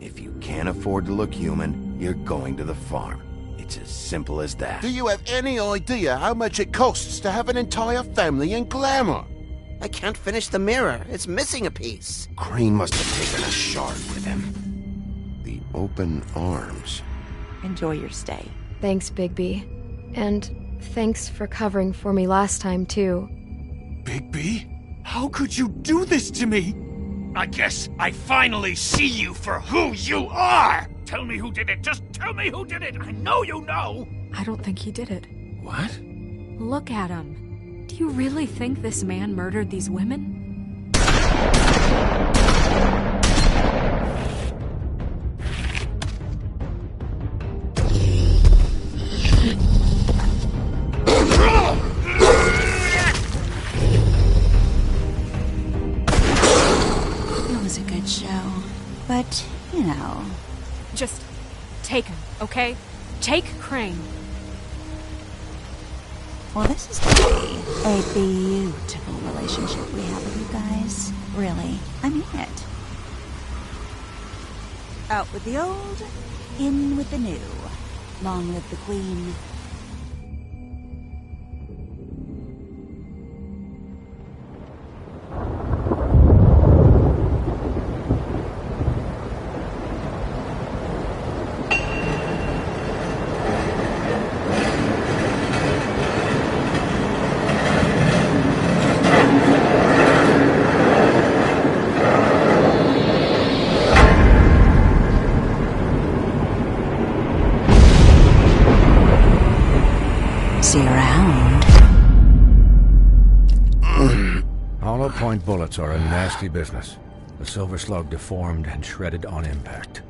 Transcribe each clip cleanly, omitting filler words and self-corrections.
If you can't afford to look human, you're going to the farm. It's as simple as that. Do you have any idea how much it costs to have an entire family in glamour? I can't finish the mirror. It's missing a piece. Crane must have taken a shard with him. The open arms. Enjoy your stay. Thanks, Bigby. And thanks for covering for me last time, too. Bigby? How could you do this to me? I guess I finally see you for who you are! Tell me who did it! Just tell me who did it! I know you know! I don't think he did it. What? Look at him. Do you really think this man murdered these women? But, you know... Just take him, okay? Take Crane. Well, this is gonna be a beautiful relationship we have with you guys. Really. I mean it. Out with the old, in with the new. Long live the Queen. See you around. Hollow point bullets are a nasty business. The Silver Slug deformed and shredded on impact.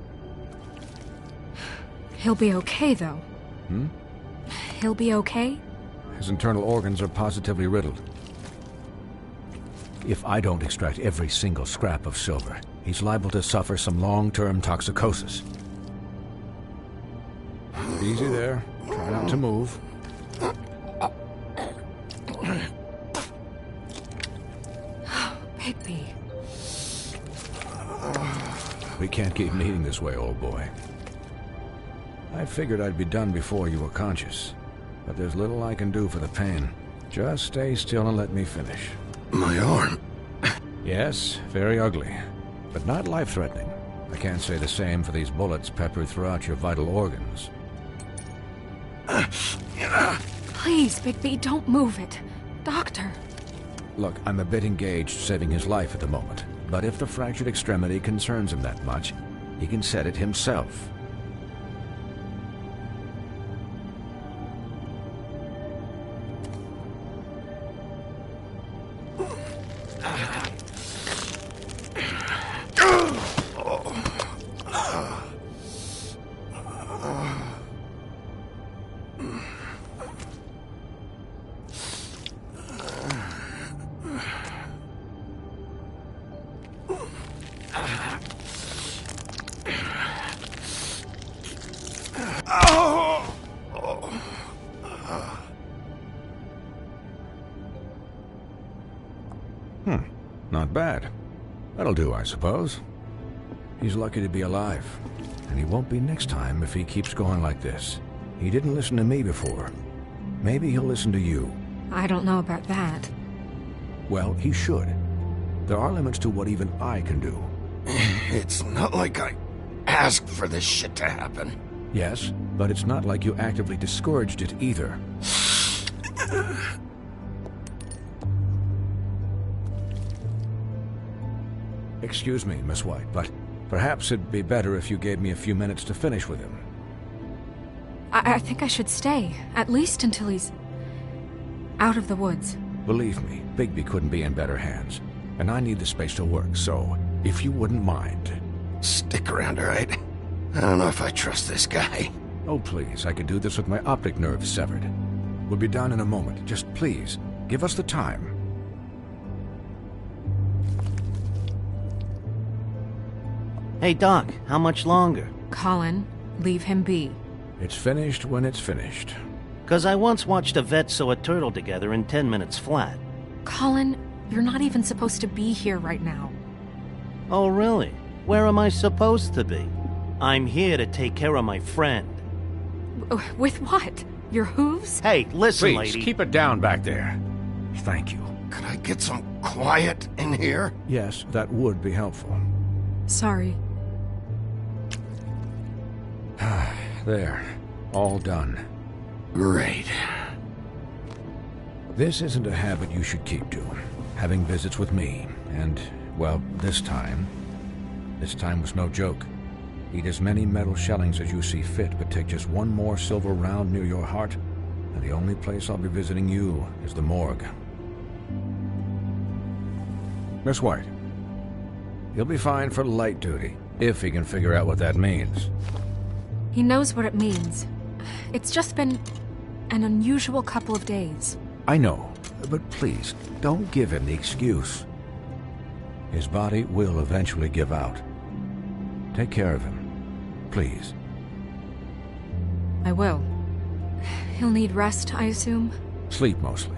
He'll be okay, though. He'll be okay? His internal organs are positively riddled. If I don't extract every single scrap of silver, he's liable to suffer some long-term toxicosis. Easy there. Try not to move. Bigby. We can't keep meeting this way, old boy. I figured I'd be done before you were conscious, but there's little I can do for the pain. Just stay still and let me finish. My arm. Yes, very ugly, but not life-threatening. I can't say the same for these bullets peppered throughout your vital organs. Please, Bigby, don't move it. Doctor. Look, I'm a bit engaged saving his life at the moment, but if the fractured extremity concerns him that much, he can set it himself. Not bad. That'll do, I suppose. He's lucky to be alive, and he won't be next time if he keeps going like this. He didn't listen to me before. Maybe he'll listen to you. I don't know about that. Well, he should. There are limits to what even I can do. It's not like I asked for this shit to happen. Yes, but it's not like you actively discouraged it either. Excuse me, Miss White, but perhaps it'd be better if you gave me a few minutes to finish with him. I think I should stay, at least until he's out of the woods. Believe me, Bigby couldn't be in better hands. And I need the space to work, so if you wouldn't mind. Stick around, all right? I don't know if I trust this guy. Oh, please, I could do this with my optic nerve severed. We'll be done in a moment. Just please, give us the time. Hey, Doc, how much longer? Colin, leave him be. It's finished when it's finished. 'Cause I once watched a vet sew a turtle together in 10 minutes flat. Colin, you're not even supposed to be here right now. Oh, really? Where am I supposed to be? I'm here to take care of my friend. With what? Your hooves? Hey, listen, Please, lady. keep it down back there. Thank you. Could I get some quiet in here? Yes, that would be helpful. Sorry. There. All done. Great. This isn't a habit you should keep to. Having visits with me. And, well, this time was no joke. Eat as many metal shellings as you see fit, but take just one more silver round near your heart, and the only place I'll be visiting you is the morgue. Miss White, he'll be fine for light duty, if he can figure out what that means. He knows what it means. It's just been an unusual couple of days. I know, but please, don't give him the excuse. His body will eventually give out. Take care of him, please. I will. He'll need rest, I assume? Sleep mostly.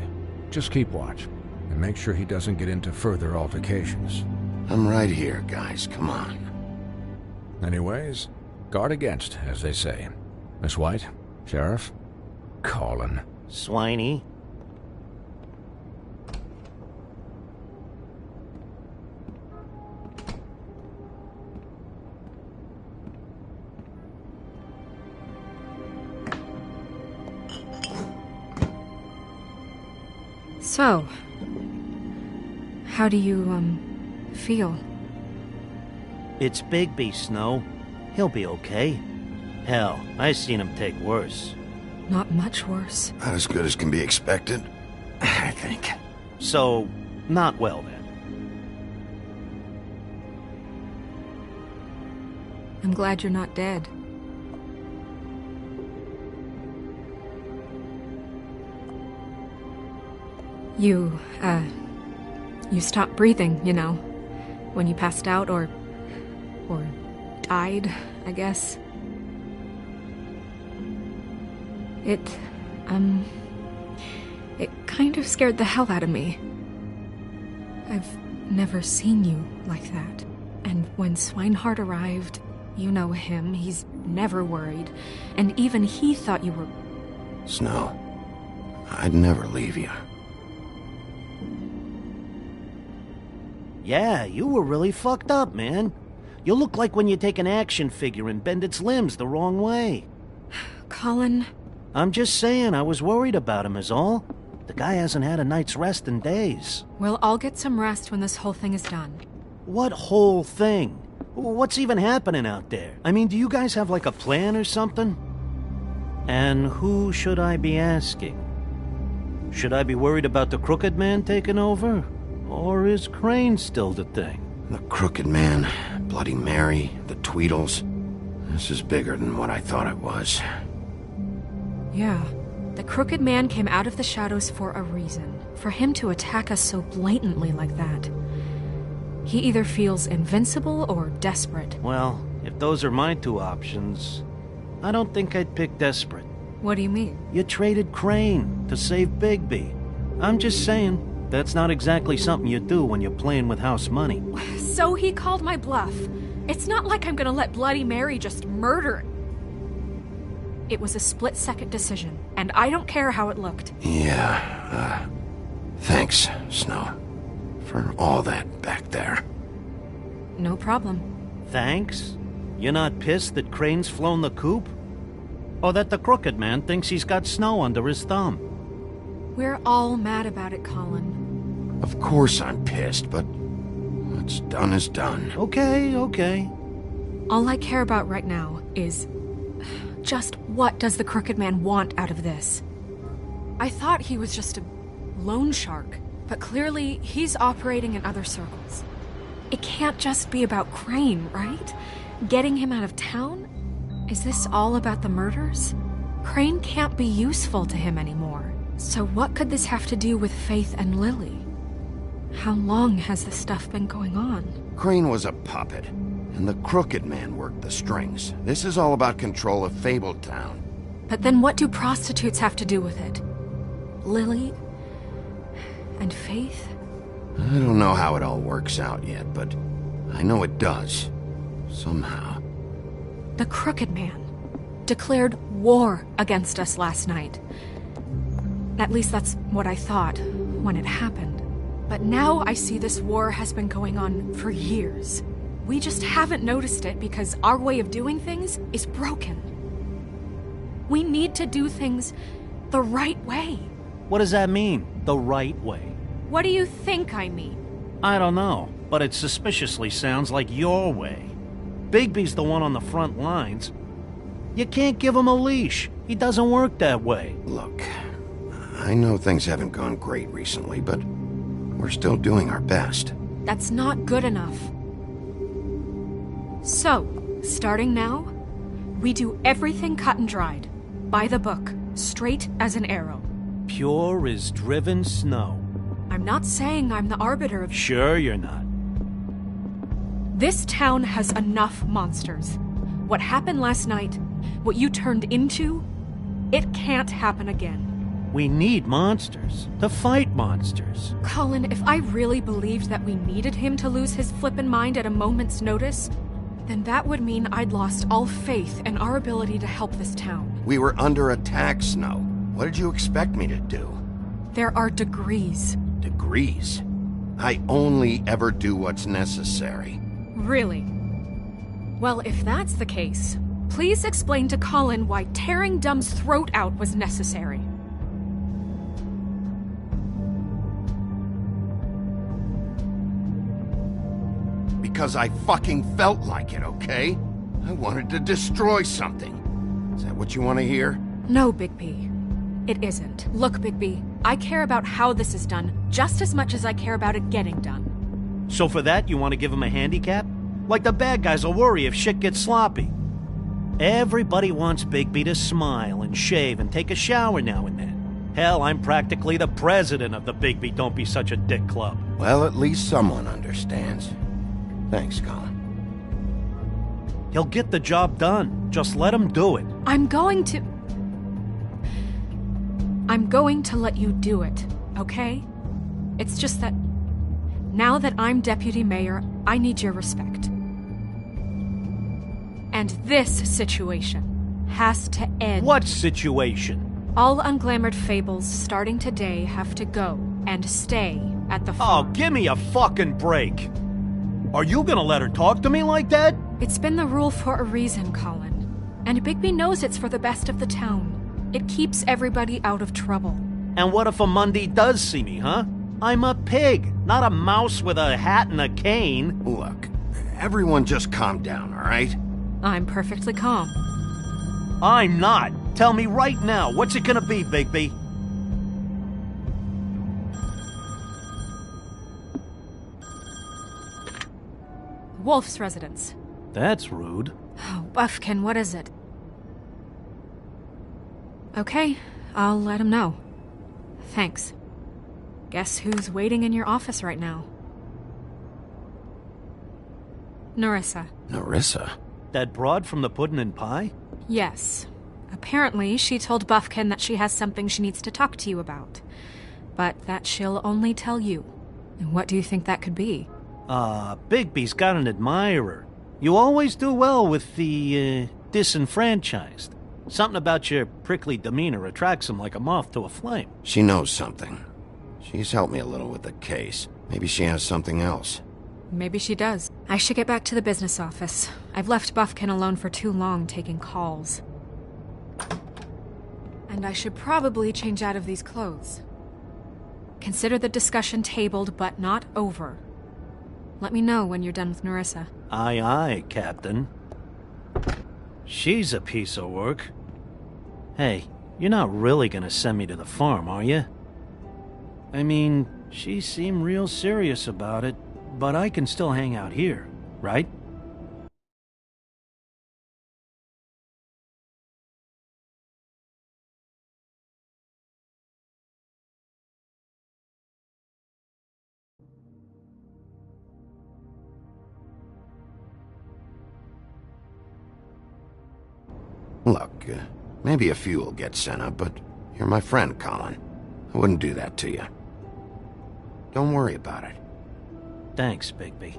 Just keep watch, and make sure he doesn't get into further altercations. I'm right here, guys. Come on. Anyways, guard against, as they say. Miss White, Sheriff, Colin. Swiney. So, how do you, feel? It's Bigby, Snow. He'll be okay. Hell, I seen him take worse. Not much worse. Not as good as can be expected, I think. So, not well then. I'm glad you're not dead. You stopped breathing, you know, when you passed out or died, I guess. It kind of scared the hell out of me. I've never seen you like that. And when Swinehart arrived, you know him, he's never worried. And even he thought you were... Snow, I'd never leave you. Yeah, you were really fucked up, man. You look like when you take an action figure and bend its limbs the wrong way. Colin... I'm just saying, I was worried about him is all. The guy hasn't had a night's rest in days. Well, I'll get some rest when this whole thing is done. What whole thing? What's even happening out there? I mean, do you guys have like a plan or something? And who should I be asking? Should I be worried about the Crooked Man taking over? Or is Crane still the thing? The Crooked Man, Bloody Mary, the Tweedles. This is bigger than what I thought it was. Yeah. The Crooked Man came out of the shadows for a reason. For him to attack us so blatantly like that. He either feels invincible or desperate. Well, if those are my two options, I don't think I'd pick desperate. What do you mean? You traded Crane to save Bigby. I'm just saying, that's not exactly something you do when you're playing with house money. So he called my bluff. It's not like I'm gonna let Bloody Mary just murder. It was a split-second decision, and I don't care how it looked. Yeah, thanks, Snow, for all that back there. No problem. Thanks? You're not pissed that Crane's flown the coop? Or that the Crooked Man thinks he's got Snow under his thumb? We're all mad about it, Colin. Of course I'm pissed, but what's done is done. Okay. All I care about right now is... just what does the Crooked Man want out of this? I thought he was just a loan shark. but clearly he's operating in other circles. It can't just be about Crane, right? Getting him out of town? Is this all about the murders? Crane can't be useful to him anymore. So what could this have to do with Faith and Lily? How long has this stuff been going on? Crane was a puppet, and the Crooked Man worked the strings. This is all about control of Fabletown. But then what do prostitutes have to do with it? Lily? And Faith? I don't know how it all works out yet, but I know it does. Somehow. The Crooked Man declared war against us last night. At least that's what I thought when it happened. But now I see this war has been going on for years. We just haven't noticed it because our way of doing things is broken. We need to do things the right way. What does that mean, the right way? What do you think I mean? I don't know, but it suspiciously sounds like your way. Bigby's the one on the front lines. You can't give him a leash. He doesn't work that way. Look, I know things haven't gone great recently, but we're still doing our best. That's not good enough. So, starting now, we do everything cut and dried. By the book, straight as an arrow. Pure as driven snow. I'm not saying I'm the arbiter of... Sure you're not. This town has enough monsters. What happened last night, what you turned into, it can't happen again. We need monsters. To fight monsters. Colin, if I really believed that we needed him to lose his flippin' mind at a moment's notice, then that would mean I'd lost all faith in our ability to help this town. We were under attack, Snow. What did you expect me to do? There are degrees. Degrees? I only ever do what's necessary. Really? Well, if that's the case, please explain to Colin why tearing Dumb's throat out was necessary. Because I fucking felt like it, okay? I wanted to destroy something. Is that what you want to hear? No, Bigby. It isn't. Look, Bigby, I care about how this is done just as much as I care about it getting done. So for that, you want to give him a handicap? Like the bad guys will worry if shit gets sloppy. Everybody wants Bigby to smile and shave and take a shower now and then. Hell, I'm practically the president of the Bigby Don't Be Such a Dick Club. Well, at least someone understands. Thanks, Colin. He'll get the job done. Just let him do it. I'm going to let you do it, okay? It's just that now that I'm deputy mayor, I need your respect. And this situation has to end. What situation? All unglamored fables starting today have to go and stay at the farm. Oh, give me a fucking break. Are you gonna let her talk to me like that? It's been the rule for a reason, Colin. And Bigby knows it's for the best of the town. It keeps everybody out of trouble. And what if a Mundy does see me, huh? I'm a pig, not a mouse with a hat and a cane. Look, everyone just calm down, all right? I'm perfectly calm. I'm not. Tell me right now, what's it gonna be, Bigby? Wolf's residence. That's rude. Oh, Buffkin, what is it? Okay, I'll let him know. Thanks. Guess who's waiting in your office right now? Nerissa. Nerissa? That broad from the Puddin' and Pie? Yes. Apparently, she told Buffkin that she has something she needs to talk to you about. But that she'll only tell you. And what do you think that could be? Bigby's got an admirer. You always do well with the, disenfranchised. Something about your prickly demeanor attracts him like a moth to a flame. She knows something. She's helped me a little with the case. Maybe she has something else. Maybe she does. I should get back to the business office. I've left Buffkin alone for too long taking calls. And I should probably change out of these clothes. Consider the discussion tabled, but not over. Let me know when you're done with Nerissa. Aye, aye, Captain. She's a piece of work. Hey, you're not really gonna send me to the farm, are you? I mean, she seemed real serious about it, but I can still hang out here, right? Look, maybe a few will get sent up, but you're my friend, Colin. I wouldn't do that to you. Don't worry about it. Thanks, Bigby.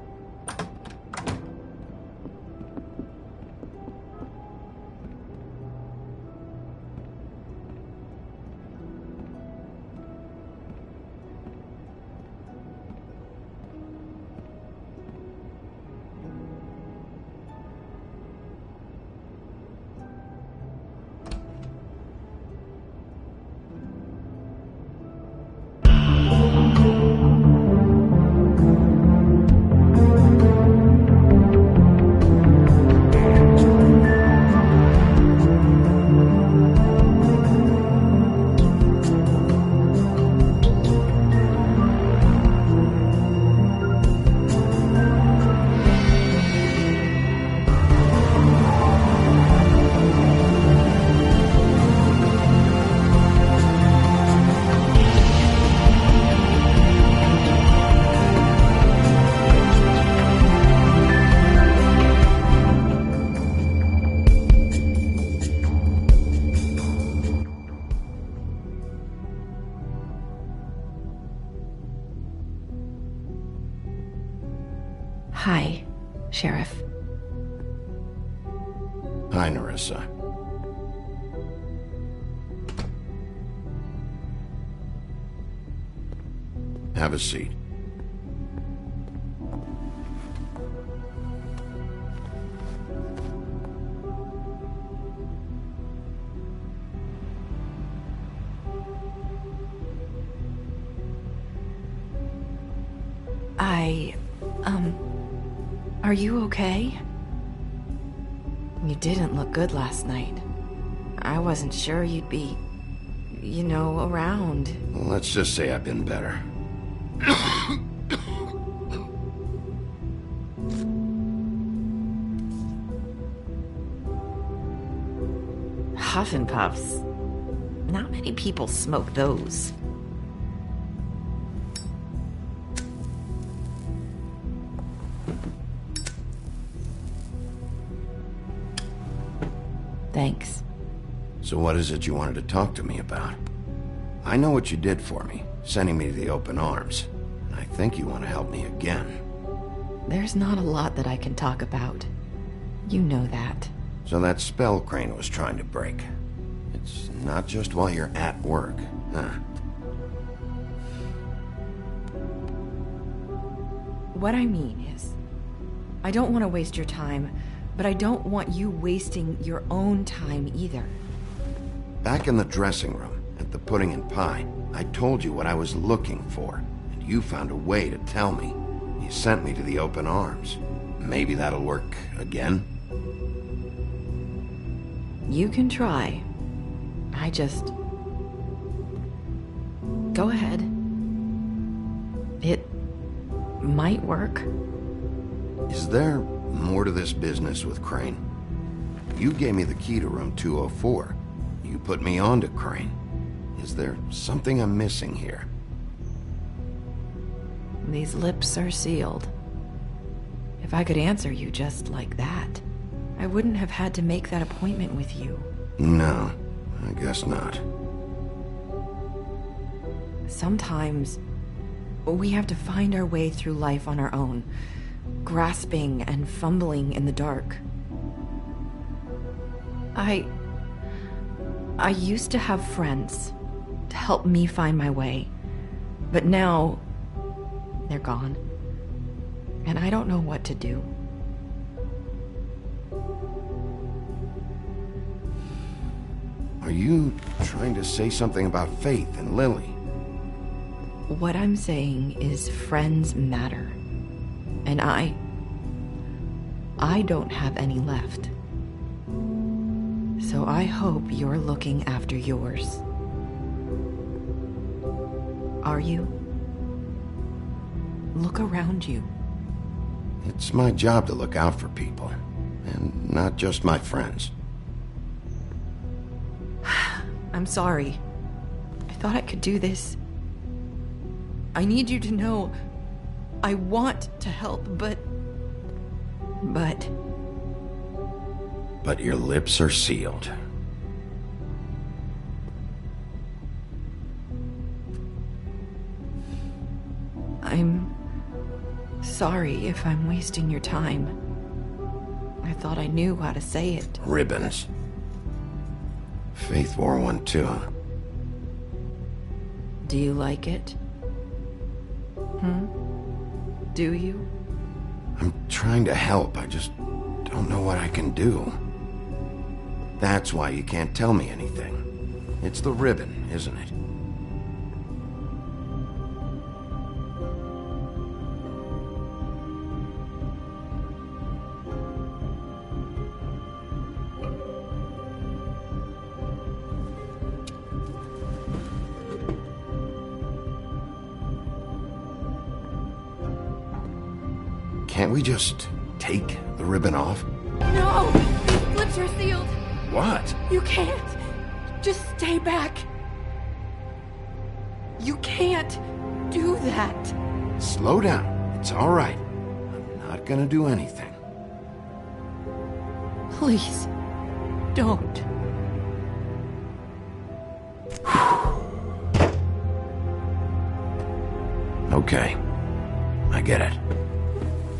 Hi, Sheriff. Hi, Nerissa. Have a seat. Are you okay? You didn't look good last night. I wasn't sure you'd be, around. Well, let's just say I've been better. Huff and Puffs. Not many people smoke those. Thanks. So what is it you wanted to talk to me about? I know what you did for me, sending me to the open arms. And I think you want to help me again. There's not a lot that I can talk about. You know that. So that spell Crane was trying to break. It's not just while you're at work, huh? What I mean is, I don't want to waste your time, but I don't want you wasting your own time either. Back in the dressing room, at the Pudding and Pie, I told you what I was looking for, and you found a way to tell me. You sent me to the open arms. Maybe that'll work again? You can try. I just... Go ahead. It might work. Is there more to this business with Crane? You gave me the key to room 204. You put me on to Crane. Is there something I'm missing here? These lips are sealed. If I could answer you just like that, I wouldn't have had to make that appointment with you. No, I guess not. Sometimes we have to find our way through life on our own, grasping and fumbling in the dark. I used to have friends to help me find my way, but now they're gone, and I don't know what to do. Are you trying to say something about Faith and Lily? What I'm saying is friends matter, and I don't have any left. So I hope you're looking after yours. Are you? Look around you. It's my job to look out for people, and not just my friends. I'm sorry. I thought I could do this. I need you to know I want to help, but your lips are sealed. I'm sorry if I'm wasting your time. I thought I knew how to say it. Ribbons. Faith wore one too. Do you like it? Do you? I'm trying to help, I just don't know what I can do. That's why you can't tell me anything. It's the ribbon, isn't it? Can't we just take the ribbon off? No! These lips are sealed! What? You can't! Just stay back! You can't do that! Slow down. It's all right. I'm not gonna do anything. Please, don't. Okay. I get it.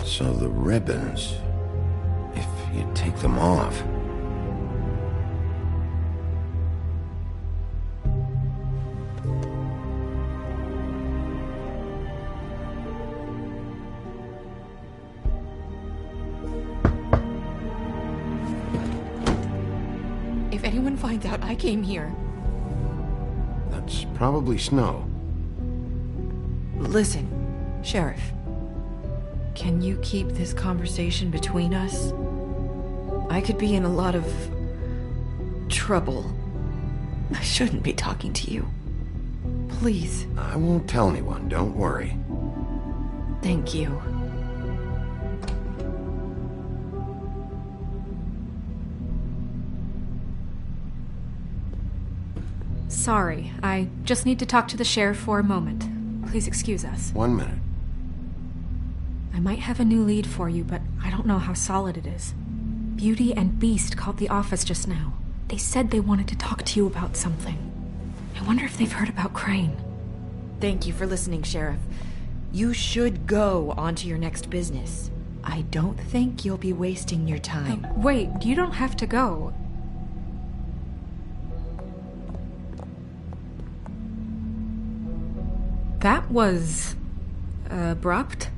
So the ribbons, if you take them off... If anyone finds out I came here... That's probably Snow. Listen, Sheriff. Can you keep this conversation between us? I could be in a lot of trouble. I shouldn't be talking to you. Please. I won't tell anyone, don't worry. Thank you. Sorry, I just need to talk to the sheriff for a moment. Please excuse us. 1 minute. I might have a new lead for you, but I don't know how solid it is. Beauty and Beast called the office just now. They said they wanted to talk to you about something. I wonder if they've heard about Crane. Thank you for listening, Sheriff. You should go on to your next business. I don't think you'll be wasting your time. Wait, you don't have to go. That was... abrupt?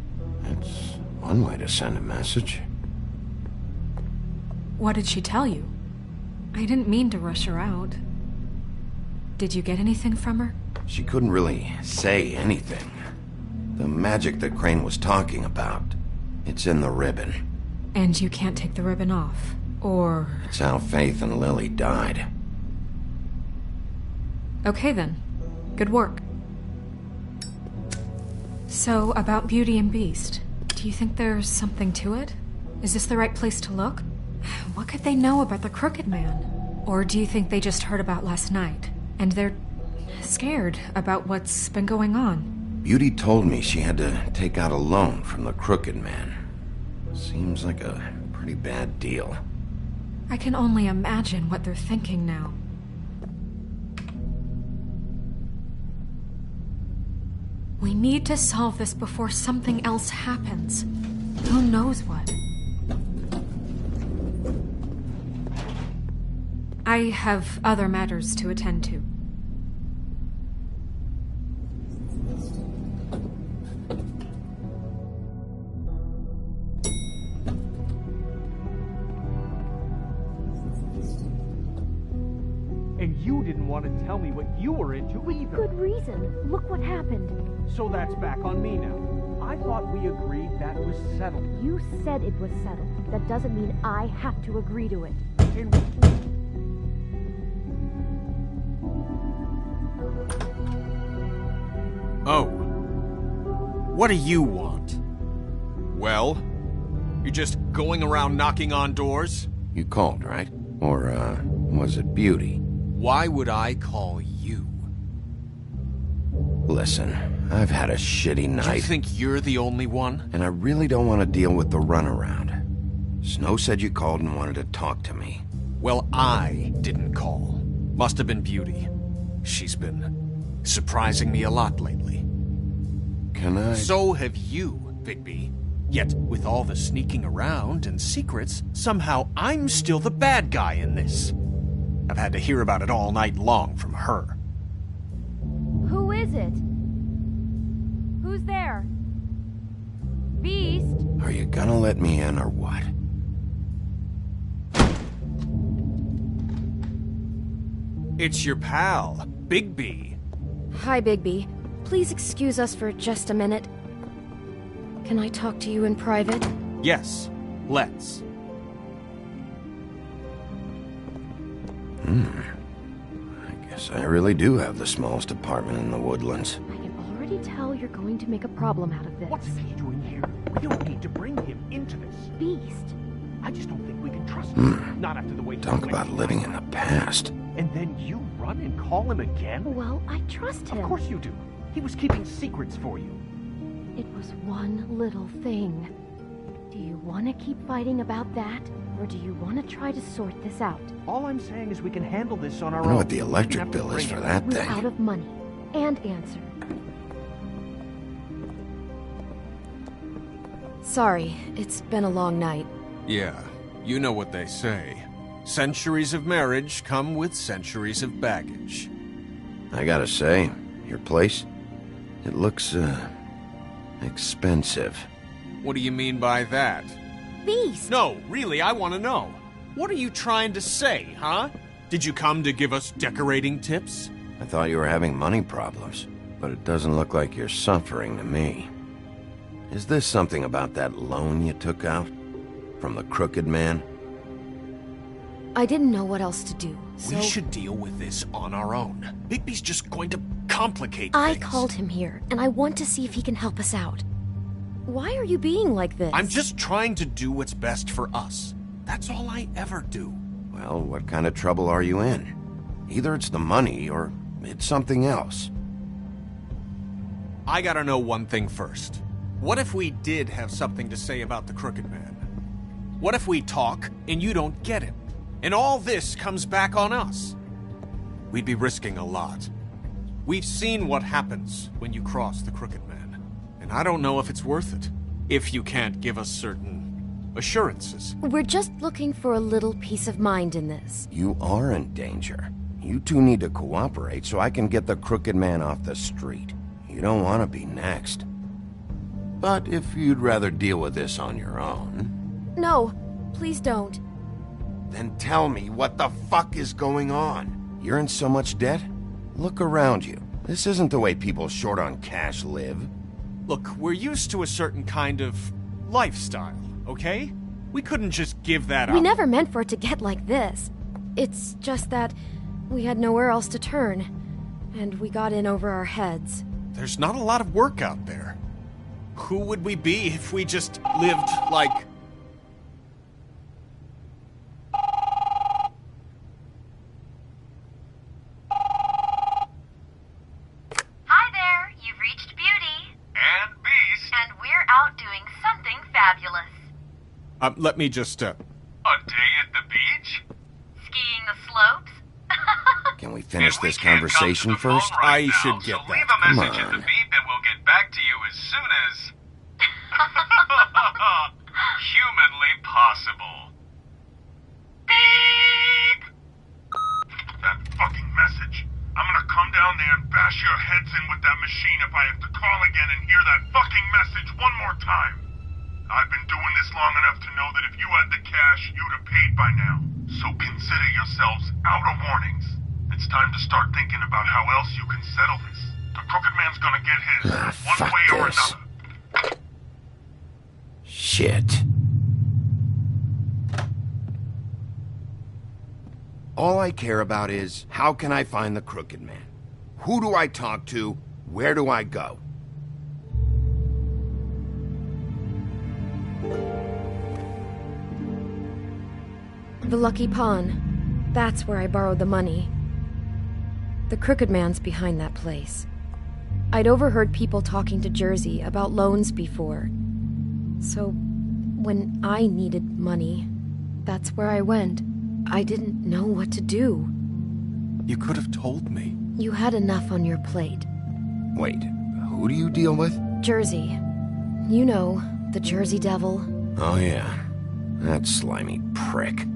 That's one way to send a message. What did she tell you? I didn't mean to rush her out. Did you get anything from her? She couldn't really say anything. The magic that Crane was talking about, it's in the ribbon. And you can't take the ribbon off, or... It's how Faith and Lily died. Okay then. Good work. So, about Beauty and Beast, do you think there's something to it? Is this the right place to look? What could they know about the Crooked Man? Or do you think they just heard about last night, and they're scared about what's been going on? Beauty told me she had to take out a loan from the Crooked Man. Seems like a pretty bad deal. I can only imagine what they're thinking now. We need to solve this before something else happens. Who knows what? I have other matters to attend to. And you didn't want to tell me what you were into either. Good reason. Look what happened. So that's back on me now. I thought we agreed that was settled. You said it was settled. That doesn't mean I have to agree to it. What do you want? Well? You're just going around knocking on doors? You called, right? Or, was it Beauty? Why would I call you? Listen, I've had a shitty night. You think you're the only one? And I really don't want to deal with the runaround. Snow said you called and wanted to talk to me. Well, I didn't call. Must have been Beauty. She's been surprising me a lot lately. Can I? So have you, Bigby. Yet, with all the sneaking around and secrets, somehow I'm still the bad guy in this. I've had to hear about it all night long from her. Who is it? Who's there? Beast? Are you gonna let me in or what? It's your pal, Bigby. Hi, Bigby. Please excuse us for just a minute. Can I talk to you in private? Yes, let's. I guess I really do have the smallest apartment in the Woodlands. I can already tell you're going to make a problem out of this. What's he doing here? We don't need to bring him into this. Beast? I just don't think we can trust him. Not after the way he Talk went about living in the past. And then you run and call him again? Well, I trust him. Of course you do. He was keeping secrets for you. It was one little thing. Do you want to keep fighting about that? Or do you want to try to sort this out? All I'm saying is we can handle this on our I own. know what the electric bill is for that We're thing. out of money. And answer. Sorry, it's been a long night. Yeah, you know what they say. Centuries of marriage come with centuries of baggage. I gotta say, your place, it looks, expensive. What do you mean by that? Beast! No, really, I want to know. What are you trying to say, huh? Did you come to give us decorating tips? I thought you were having money problems, but it doesn't look like you're suffering to me. Is this something about that loan you took out? From the Crooked Man? I didn't know what else to do, so... We should deal with this on our own. Bigby's just going to complicate I things. called him here, and I want to see if he can help us out. Why are you being like this? I'm just trying to do what's best for us. That's all I ever do. Well, what kind of trouble are you in? Either it's the money, or it's something else. I gotta know one thing first. What if we did have something to say about the Crooked Man? What if we talk, and you don't get him? And all this comes back on us? We'd be risking a lot. We've seen what happens when you cross the Crooked Man. And I don't know if it's worth it. If you can't give us certain assurances. We're just looking for a little peace of mind in this. You are in danger. You two need to cooperate so I can get the Crooked Man off the street. You don't want to be next. But if you'd rather deal with this on your own... No, please don't. Then tell me what the fuck is going on. You're in so much debt? Look around you. This isn't the way people short on cash live. Look, we're used to a certain kind of lifestyle, okay? We couldn't just give that up. We never meant for it to get like this. It's just that we had nowhere else to turn, and we got in over our heads. There's not a lot of work out there. Who would we be if we just lived like... Hi there, you've reached Beauty. And Beast. And we're out doing something fabulous. Let me just, A day at the beach? Skiing the slopes? Can we finish this conversation first? I should get that. Leave a Come message at the on. beep and we'll get back to you as soon as... humanly possible. Beep! That fucking message. I'm gonna come down there and bash your heads in with that machine if I have to call again and hear that fucking message one more time. I've been doing this long enough to know that if you had the cash, you'd have paid by now. So consider yourselves out of warnings. It's time to start thinking about how else you can settle this. The Crooked Man's gonna get his, one fuck way or this. another. Shit. All I care about is, how can I find the Crooked Man? Who do I talk to? Where do I go? The Lucky Pawn. That's where I borrowed the money. The Crooked Man's behind that place. I'd overheard people talking to Jersey about loans before. So, when I needed money, that's where I went. I didn't know what to do. You could have told me. You had enough on your plate. Wait, who do you deal with? Jersey. You know, the Jersey Devil. Oh yeah, that slimy prick.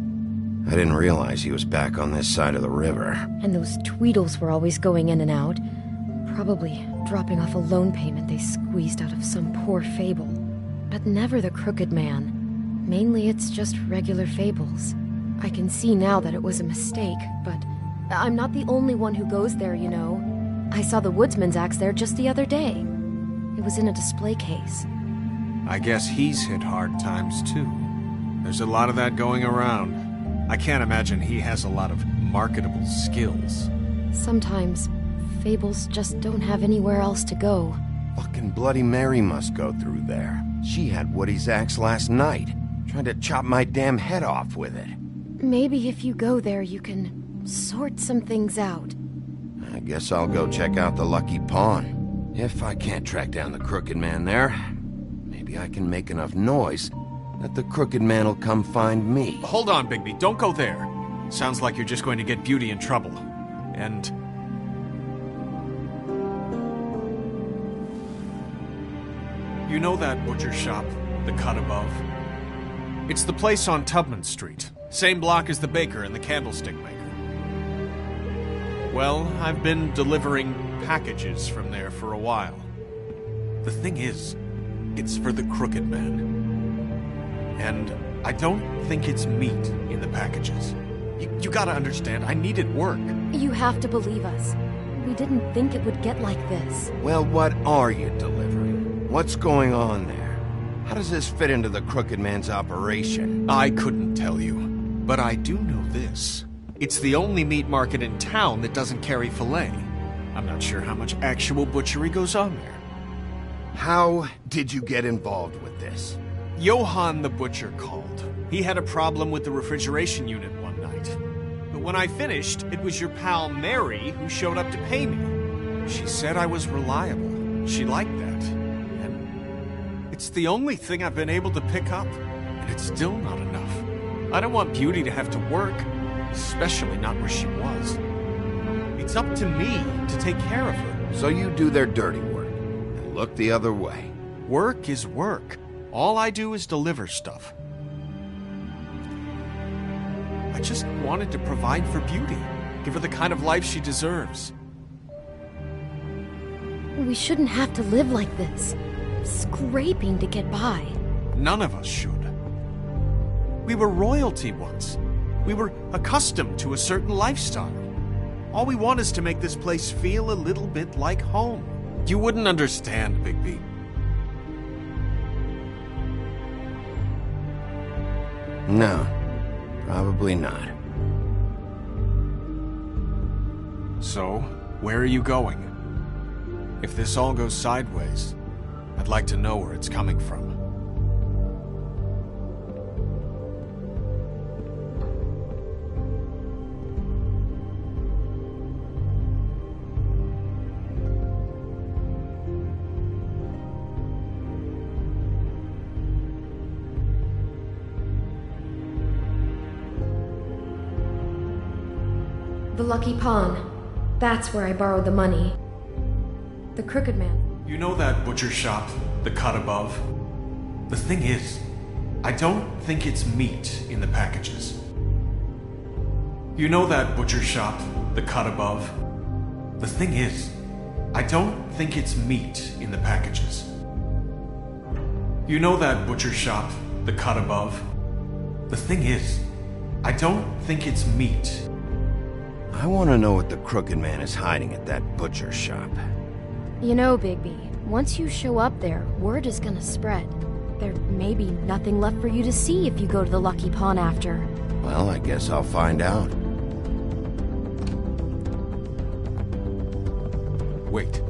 I didn't realize he was back on this side of the river. And those Tweedles were always going in and out. Probably dropping off a loan payment they squeezed out of some poor Fable. But never the Crooked Man. Mainly it's just regular Fables. I can see now that it was a mistake, but I'm not the only one who goes there, you know. I saw the Woodsman's axe there just the other day. It was in a display case. I guess he's hit hard times too. There's a lot of that going around. I can't imagine he has a lot of marketable skills. Sometimes, Fables just don't have anywhere else to go. Fucking Bloody Mary must go through there. She had Woody's axe last night. Tried to chop my damn head off with it. Maybe if you go there, you can sort some things out. I guess I'll go check out the Lucky Pawn. If I can't track down the Crooked Man there, maybe I can make enough noise that the Crooked Man will come find me. Hold on, Bigby. Don't go there. Sounds like you're just going to get Beauty in trouble. And... you know that butcher shop, the cut above? It's the place on Tubman Street. Same block as the baker and the candlestick maker. Well, I've been delivering packages from there for a while. The thing is, it's for the Crooked Man. And I don't think it's meat in the packages. You gotta understand, I needed work. You have to believe us. We didn't think it would get like this. Well, what are you delivering? What's going on there? How does this fit into the Crooked Man's operation? I couldn't tell you, but I do know this. It's the only meat market in town that doesn't carry filet. I'm not sure how much actual butchery goes on there. How did you get involved with this? Johann the butcher called. He had a problem with the refrigeration unit one night. But when I finished, it was your pal Mary who showed up to pay me. She said I was reliable. She liked that. And it's the only thing I've been able to pick up. And it's still not enough. I don't want Beauty to have to work, especially not where she was. It's up to me to take care of her. So you do their dirty work and look the other way. Work is work. All I do is deliver stuff. I just wanted to provide for Beauty. Give her the kind of life she deserves. We shouldn't have to live like this. Scraping to get by. None of us should. We were royalty once. We were accustomed to a certain lifestyle. All we want is to make this place feel a little bit like home. You wouldn't understand, Bigby. No, probably not. So, where are you going? If this all goes sideways, I'd like to know where it's coming from. The Lucky Pawn. That's where I borrowed the money. The Crooked Man. You know that butcher shop, the cut above? The thing is, I don't think it's meat in the packages. You know that butcher shop, the cut above? The thing is, I don't think it's meat in the packages. You know that butcher shop, the cut above? The thing is, I don't think it's meat. I want to know what the Crooked Man is hiding at that butcher shop. You know, Bigby, once you show up there, word is gonna spread. There may be nothing left for you to see if you go to the Lucky Pawn after. Well, I guess I'll find out. Wait,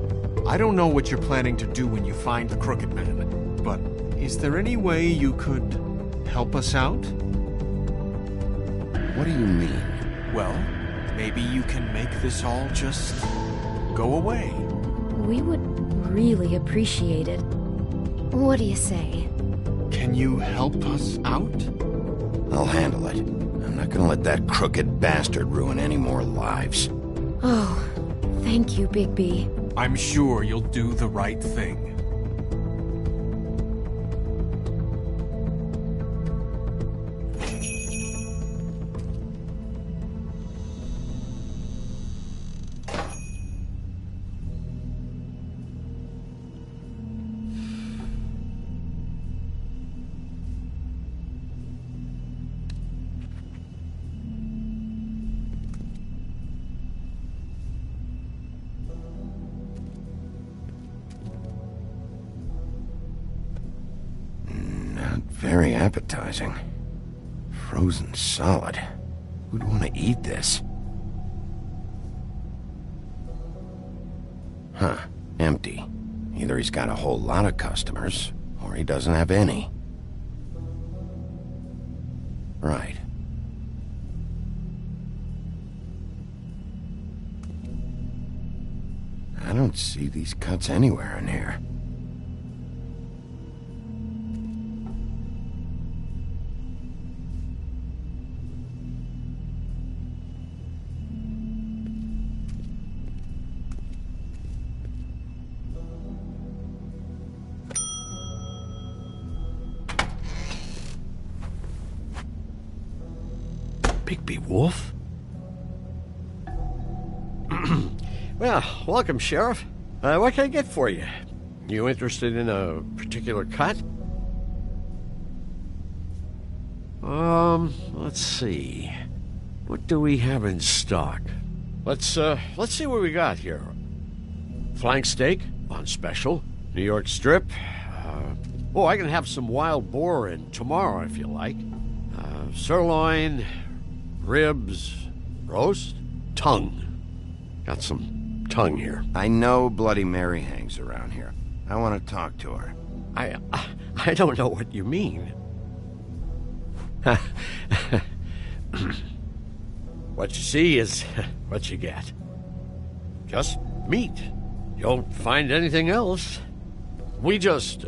I don't know what you're planning to do when you find the Crooked Man, but is there any way you could help us out? What do you mean? Well, maybe you can make this all just go away. We would really appreciate it. What do you say? Can you help us out? I'll handle it. I'm not gonna let that crooked bastard ruin any more lives. Oh, thank you, Bigby. I'm sure you'll do the right thing. Very appetizing. Frozen solid. Who'd want to eat this? Huh. Empty. Either he's got a whole lot of customers, or he doesn't have any. Right. I don't see these cuts anywhere in here. Bigby Wolf? Well, welcome, Sheriff. What can I get for you? You interested in a particular cut? Let's see. What do we have in stock? Let's see what we got here. Flank steak on special. New York strip. I can have some wild boar in tomorrow if you like. Sirloin, ribs, roast, tongue. Got some tongue here. I know Bloody Mary hangs around here. I want to talk to her. I don't know what you mean. What you see is what you get. Just meat. You don't find anything else. We just,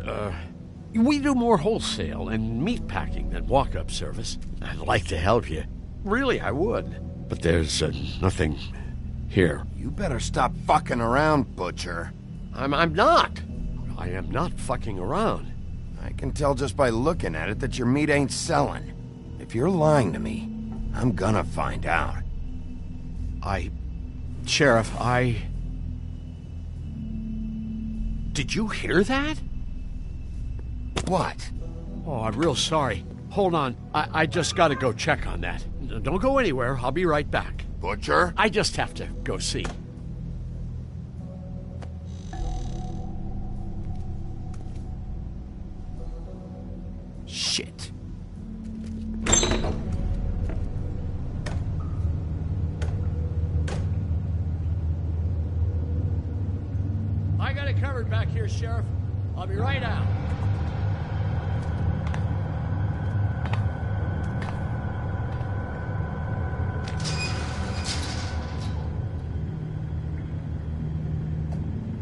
we do more wholesale and meat packing than walk-up service. I'd like to help you. Really, I would. But there's nothing here. You better stop fucking around, Butcher. I'm not. I am not fucking around. I can tell just by looking at it that your meat ain't selling. If you're lying to me, I'm gonna find out. Sheriff, Did you hear that? What? Oh, I'm real sorry. Hold on. I just gotta go check on that. Don't go anywhere. I'll be right back. Butcher? I just have to go see. Shit. I got it covered back here, Sheriff. I'll be right out.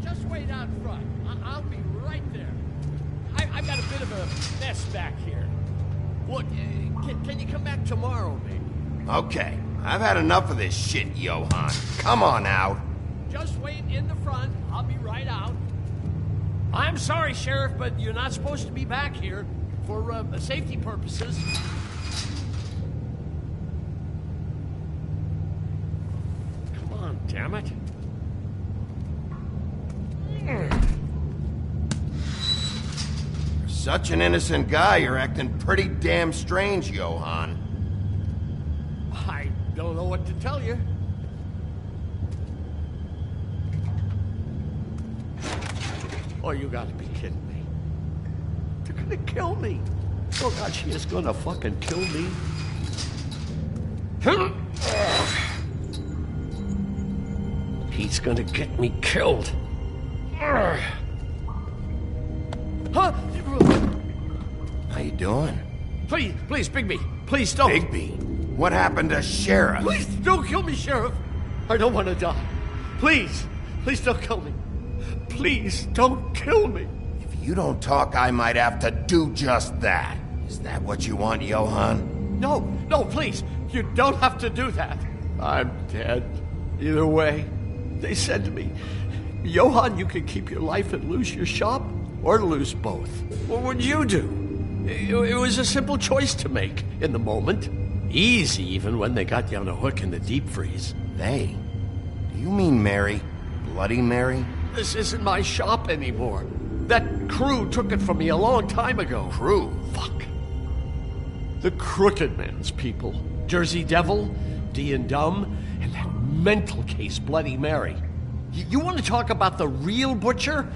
Just wait out front. I'll be right there. I've got a bit of a mess back here. Look, can you come back tomorrow, maybe? Okay, I've had enough of this shit, Johann. Come on out. Just wait in the front. I'll be right out. I'm sorry, Sheriff, but you're not supposed to be back here for safety purposes. Come on, damn it. You're such an innocent guy, you're acting pretty damn strange, Johann. I don't know what to tell you. Oh, you gotta be kidding me. They're gonna kill me. Oh, God, she is gonna fucking kill me. He's gonna get me killed. Huh? How you doing? Please, Bigby. Please don't. Bigby? What happened to Sheriff? Please don't kill me, Sheriff. I don't want to die. Please don't kill me. Please don't kill me. If you don't talk, I might have to do just that. Is that what you want, Johann? No, please. You don't have to do that. I'm dead. Either way. They said to me, Johann, you can keep your life and lose your shop, or lose both. What would you do? It was a simple choice to make in the moment. Easy, even when they got you on a hook in the deep freeze. They? Do you mean Mary? Bloody Mary? This isn't my shop anymore. That crew took it from me a long time ago. Crew? Fuck. The Crooked Man's people. Jersey Devil, D and Dumb, and that mental case, Bloody Mary. You want to talk about the real butcher?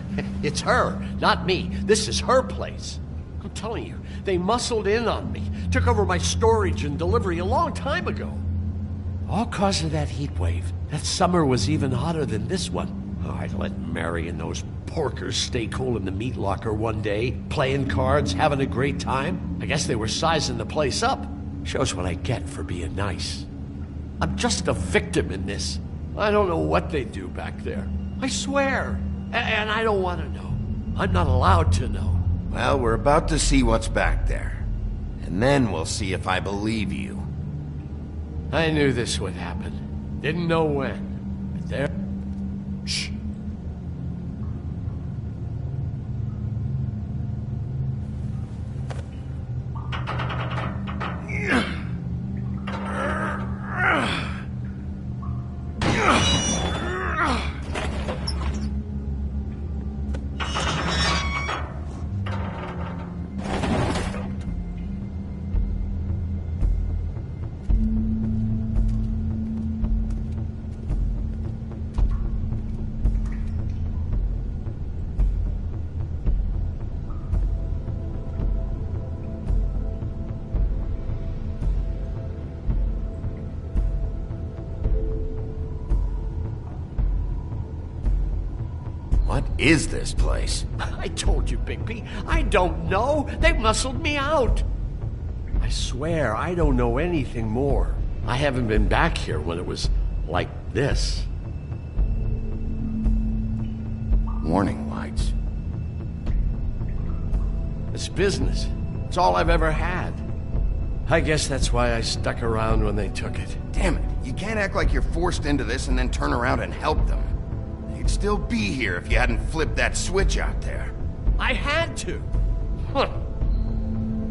It's her, not me. This is her place. I'm telling you, they muscled in on me, took over my storage and delivery a long time ago. All cause of that heat wave. That summer was even hotter than this one. Oh, I let Mary and those porkers stay cool in the meat locker one day, playing cards, having a great time. I guess they were sizing the place up. Shows what I get for being nice. I'm just a victim in this. I don't know what they do back there. I swear. And I don't want to know. I'm not allowed to know. Well, we're about to see what's back there. And then we'll see if I believe you. I knew this would happen. Didn't know when. But there... Shh. What is this place? I told you, Bigby. I don't know. They muscled me out. I swear, I don't know anything more. I haven't been back here when it was like this. Warning lights. It's business. It's all I've ever had. I guess that's why I stuck around when they took it. Damn it. You can't act like you're forced into this and then turn around and help them. You'd still be here if you hadn't flipped that switch out there. I had to. Huh.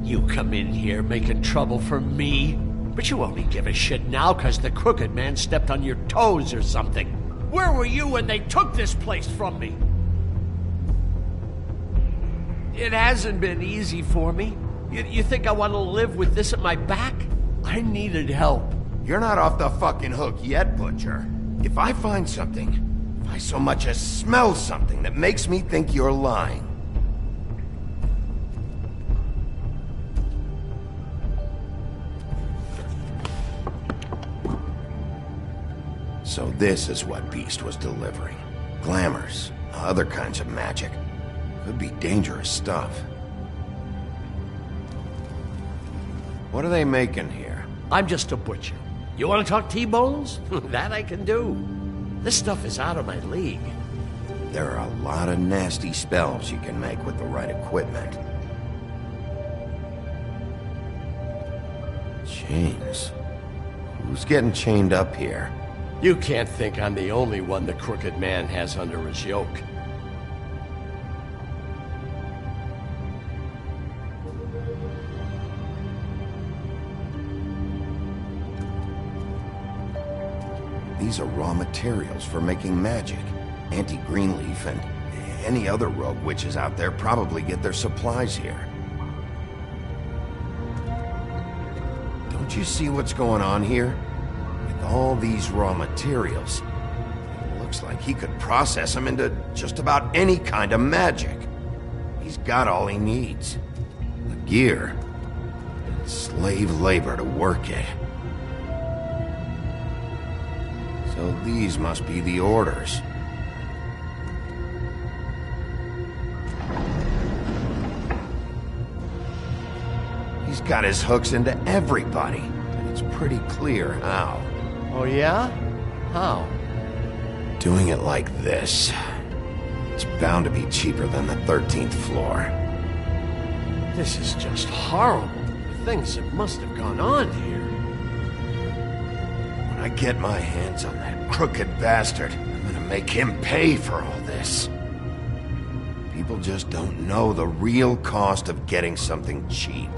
You come in here making trouble for me, but you only give a shit now because the Crooked Man stepped on your toes or something. Where were you when they took this place from me? It hasn't been easy for me. You think I want to live with this at my back? I needed help. You're not off the fucking hook yet, Butcher. If I find something, if I so much as smell something that makes me think you're lying. So this is what Beast was delivering. Glamours, other kinds of magic. Could be dangerous stuff. What are they making here? I'm just a butcher. You want to talk T-bones? That I can do. This stuff is out of my league. There are a lot of nasty spells you can make with the right equipment. Chains. Who's getting chained up here? You can't think I'm the only one the Crooked Man has under his yoke. These are raw materials for making magic. Auntie Greenleaf and any other rogue witches out there probably get their supplies here. Don't you see what's going on here? With all these raw materials, it looks like he could process them into just about any kind of magic. He's got all he needs. The gear, and slave labor to work it. So these must be the orders. He's got his hooks into everybody. it's pretty clear how. Oh, yeah? How? Doing it like this. It's bound to be cheaper than the 13th floor. This is just horrible. The things that must have gone on here. When I get my hands on that crooked bastard, I'm gonna make him pay for all this. People just don't know the real cost of getting something cheap.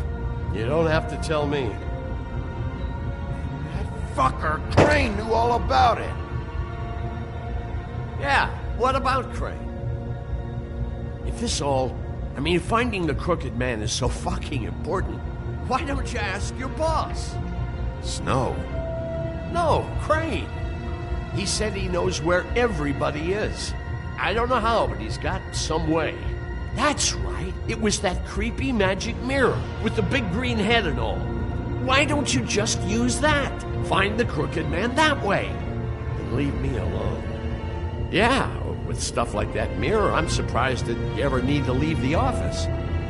You don't have to tell me. That fucker Crane knew all about it. Yeah, what about Crane? If this all... I mean, finding the crooked man is so fucking important, why don't you ask your boss? Snow? No, Crane. He said he knows where everybody is. I don't know how, but he's got some way. That's right. It was that creepy magic mirror with the big green head and all. Why don't you just use that? Find the crooked man that way. And leave me alone. Yeah, with stuff like that mirror, I'm surprised that you ever need to leave the office.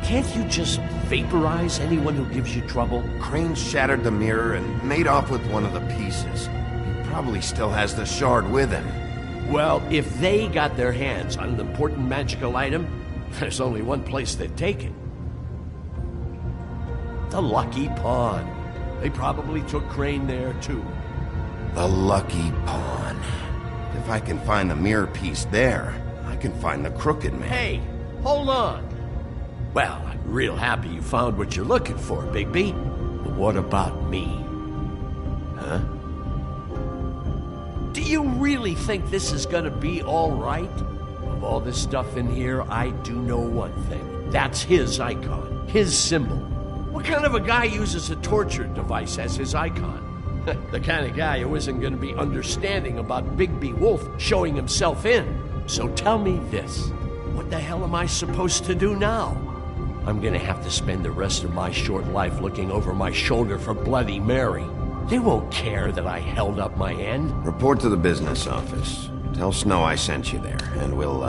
Can't you just vaporize anyone who gives you trouble? Crane shattered the mirror and made off with one of the pieces. He probably still has the shard with him. Well, if they got their hands on an important magical item, there's only one place they'd take it. The Lucky Pawn. They probably took Crane there, too. The Lucky Pawn. If I can find the mirror piece there, I can find the crooked man. Hey, hold on. Well, I'm real happy you found what you're looking for, Bigby. But what about me? Huh? Do you really think this is gonna be all right? Of all this stuff in here, I do know one thing. That's his icon, his symbol. What kind of a guy uses a torture device as his icon? The kind of guy who isn't gonna be understanding about Bigby Wolf showing himself in. So tell me this. What the hell am I supposed to do now? I'm gonna have to spend the rest of my short life looking over my shoulder for Bloody Mary. They won't care that I held up my end. Report to the business office. Tell Snow I sent you there, and we'll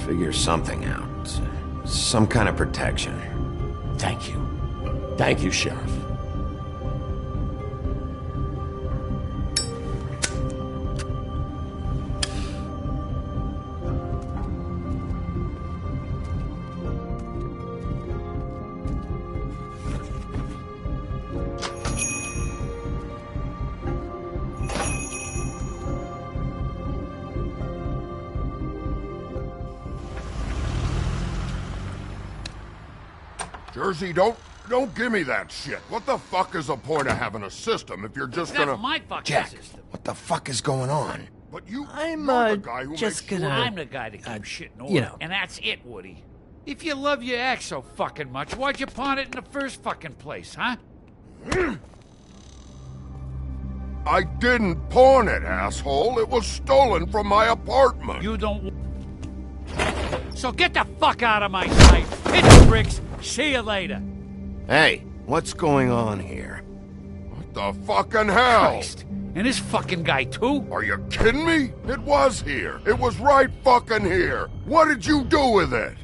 figure something out. Some kind of protection. Thank you. Thank you, Sheriff. Jersey, don't give me that shit. What the fuck is the point of having a system if you're just gonna... That's my fucking Jack, system. what the fuck is going on? But you're the guy who just makes gonna... sure... I'm the guy that keeps shit in order. you know. And that's it, Woody. If you love your ex so fucking much, why'd you pawn it in the first fucking place, huh? I didn't pawn it, asshole. It was stolen from my apartment. You don't... So get the fuck out of my sight. Hit the bricks. See you later. Hey, what's going on here? What the fucking hell? Christ. And this fucking guy, too? Are you kidding me? It was here. It was right fucking here. What did you do with it?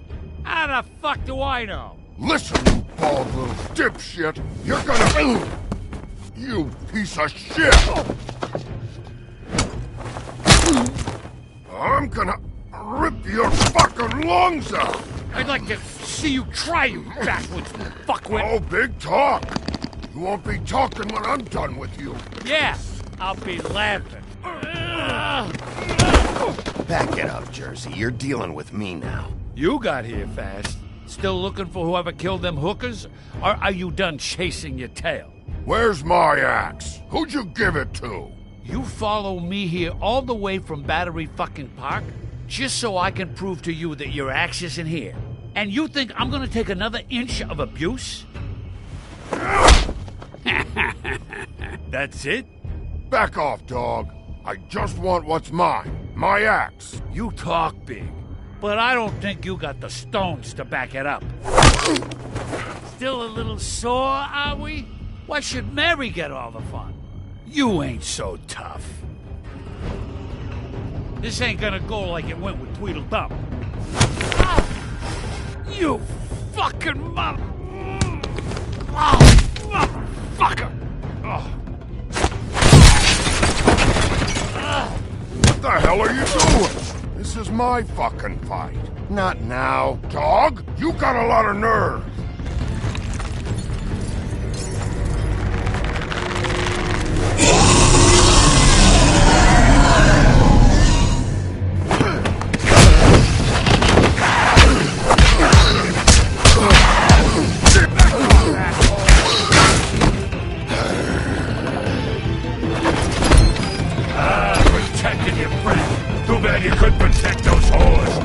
How the fuck do I know? Listen, you bald little dipshit. You're gonna... You piece of shit! I'm gonna rip your fucking lungs out! I'd like to see you try, you backwoods fuckwit! Oh, big talk! You won't be talking when I'm done with you. Yeah, I'll be laughing. Back it up, Jersey. You're dealing with me now. You got here fast. Still looking for whoever killed them hookers? Or are you done chasing your tail? Where's my axe? Who'd you give it to? You follow me here all the way from Battery fucking Park just so I can prove to you that your axe isn't here. And you think I'm gonna take another inch of abuse? That's it? Back off, dog. I just want what's mine. My axe. You talk big, but I don't think you got the stones to back it up. Still a little sore, are we? Why should Mary get all the fun? You ain't so tough. This ain't gonna go like it went with Tweedledum. You fucking mother... Oh, motherfucker! my fucking fight. Not now. Dog, you got a lot of nerve. Protecting your friend. Too bad you couldn't protect those whores.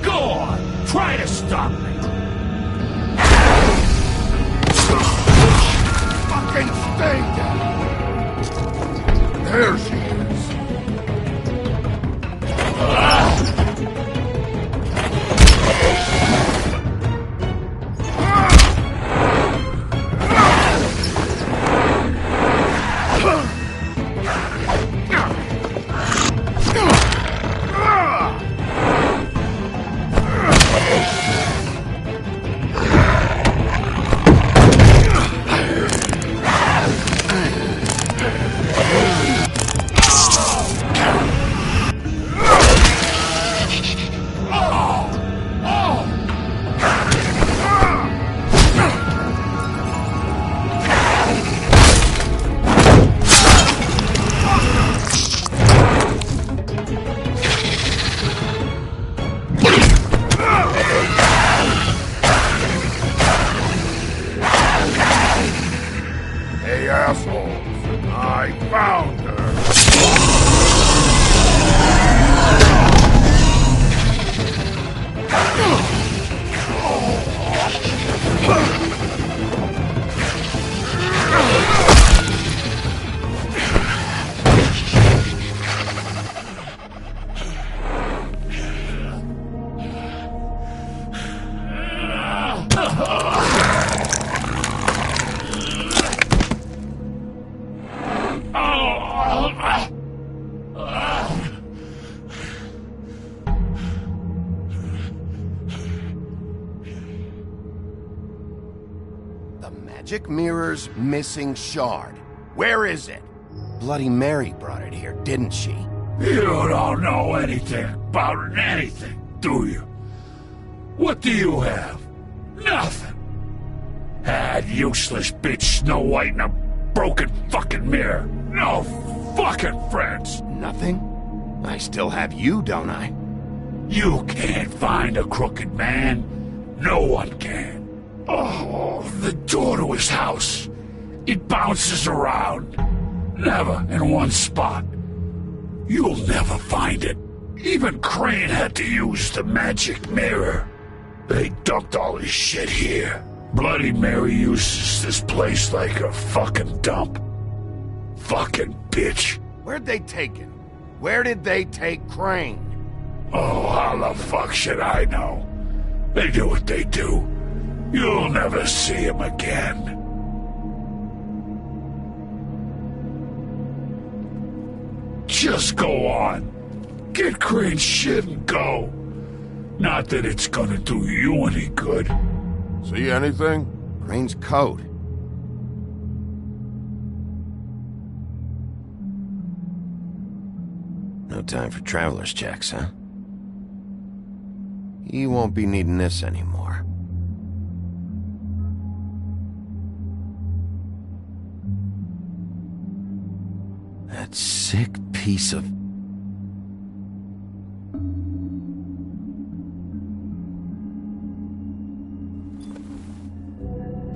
Go on, try to stop me. Fucking stay down. There she is. Hey, assholes. I found her. The magic mirror's missing shard. Where is it? Bloody Mary brought it here, didn't she? You don't know anything about anything, do you? What do you have? Nothing. That useless bitch Snow White and a broken fucking mirror. No fucking friends. Nothing? I still have you, don't I? You can't find a crooked man. No one can. Oh, the door to his house. It bounces around. Never in one spot. You'll never find it. Even Crane had to use the magic mirror. They dumped all his shit here. Bloody Mary uses this place like a fucking dump. Fucking bitch. Where'd they take him? Where did they take Crane? Oh, how the fuck should I know? They do what they do. You'll never see him again. Just go on. Get Crane's shit and go. Not that it's gonna do you any good. See anything? Crane's coat. No time for traveler's checks, huh? He won't be needing this anymore. That sick piece of...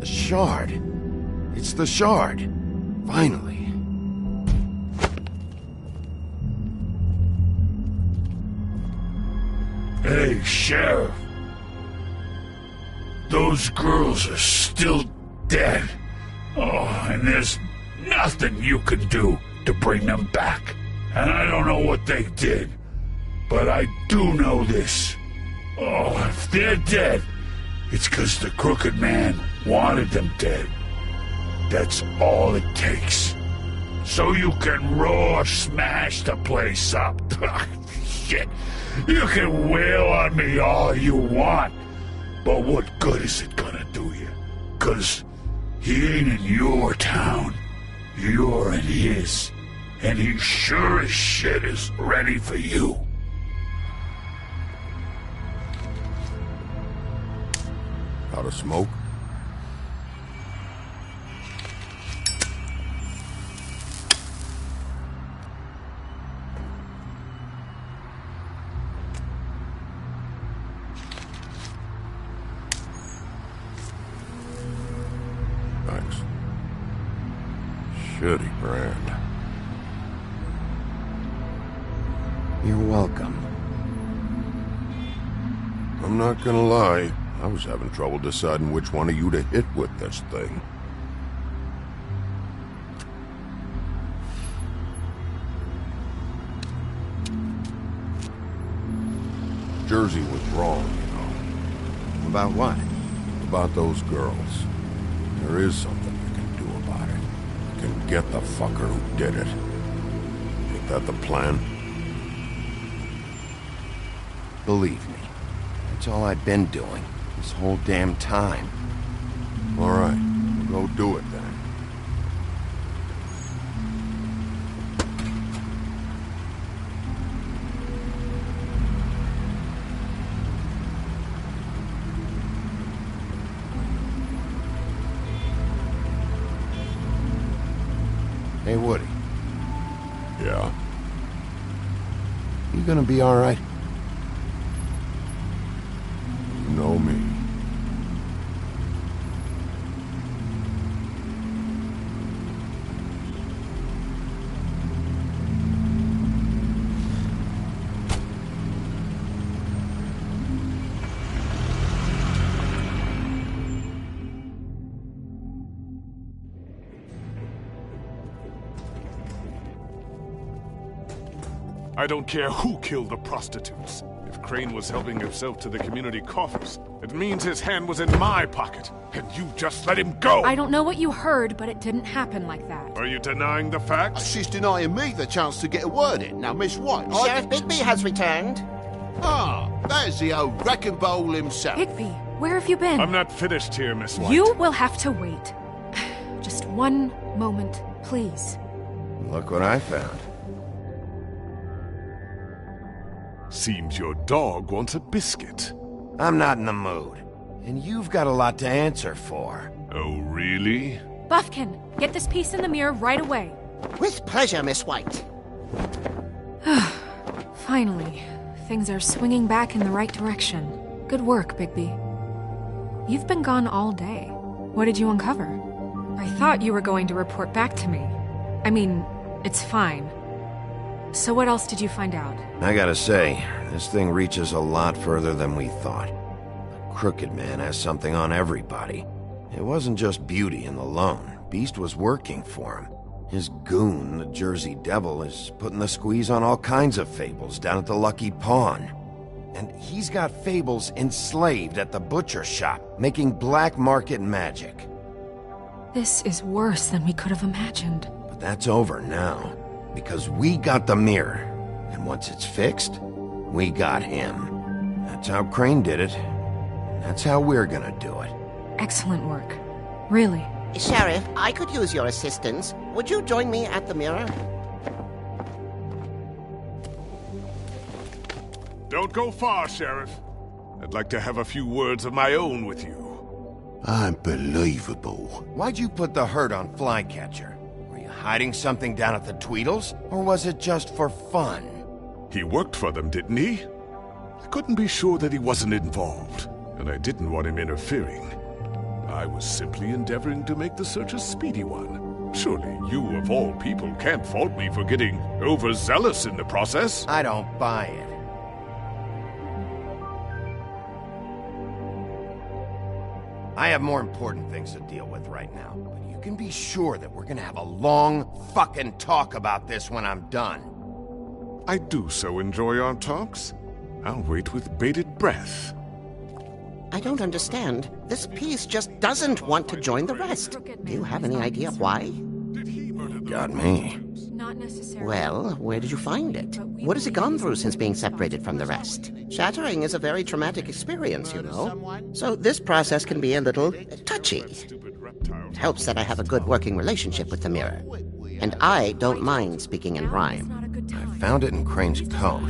The shard. It's the shard. Finally. Hey, Sheriff. Those girls are still dead. Oh, and there's nothing you can do to bring them back. And I don't know what they did, but I do know this. Oh, if they're dead, it's 'cause the Crooked Man wanted them dead. That's all it takes. So you can roar, smash the place up. Shit. You can wail on me all you want, but what good is it gonna do you? 'Cause he ain't in your town. You're in his. And he sure as shit is ready for you. Out of smoke? Thanks. Shitty brand. You're welcome. I'm not gonna lie, I was having trouble deciding which one of you to hit with this thing. Jersey was wrong, you know. About what? About those girls. There is something you can do about it. You can get the fucker who did it. Ain't that the plan? Believe me, that's all I've been doing this whole damn time. All right, we'll go do it then. Hey, Woody. Yeah? You gonna be all right? You know me. I don't care who killed the prostitutes. If Crane was helping himself to the community coffers, it means his hand was in my pocket, and you just let him go! I don't know what you heard, but it didn't happen like that. Are you denying the facts? She's denying me the chance to get a word in. Now, Miss White... Sheriff Bigby has returned. Ah, there's the old wrecking ball himself. Bigby, where have you been? I'm not finished here, Miss White. You will have to wait. Just one moment, please. Look what I found. Seems your dog wants a biscuit. I'm not in the mood. And you've got a lot to answer for. Oh, really? Buffkin, get this piece in the mirror right away. With pleasure, Miss White. Finally, things are swinging back in the right direction. Good work, Bigby. You've been gone all day. What did you uncover? I thought you were going to report back to me. I mean, it's fine. So what else did you find out? I gotta say, this thing reaches a lot further than we thought. The Crooked Man has something on everybody. It wasn't just Beauty and the Lone. Beast was working for him. His goon, the Jersey Devil, is putting the squeeze on all kinds of fables down at the Lucky Pawn. And he's got fables enslaved at the butcher shop, making black market magic. This is worse than we could have imagined. But that's over now. Because we got the mirror, and once it's fixed, we got him. That's how Crane did it. That's how we're gonna do it. Excellent work. Really. Sheriff, I could use your assistance. Would you join me at the mirror? Don't go far, Sheriff. I'd like to have a few words of my own with you. Unbelievable. Why'd you put the hurt on Flycatcher? Hiding something down at the Tweedles? Or was it just for fun? He worked for them, didn't he? I couldn't be sure that he wasn't involved, and I didn't want him interfering. I was simply endeavoring to make the search a speedy one. Surely you, of all people, can't fault me for getting overzealous in the process. I don't buy it. I have more important things to deal with right now. You can be sure that we're gonna have a long fucking talk about this when I'm done. I do so enjoy our talks. I'll wait with bated breath. I don't understand. This piece just doesn't want to join the rest. Do you have any idea why? Got me. Not necessarily. Well, where did you find it? What has it gone through since being separated from the rest? Shattering is a very traumatic experience, you know. So this process can be a little touchy. It helps that I have a good working relationship with the mirror. And I don't mind speaking in rhyme. I found it in Crane's coat.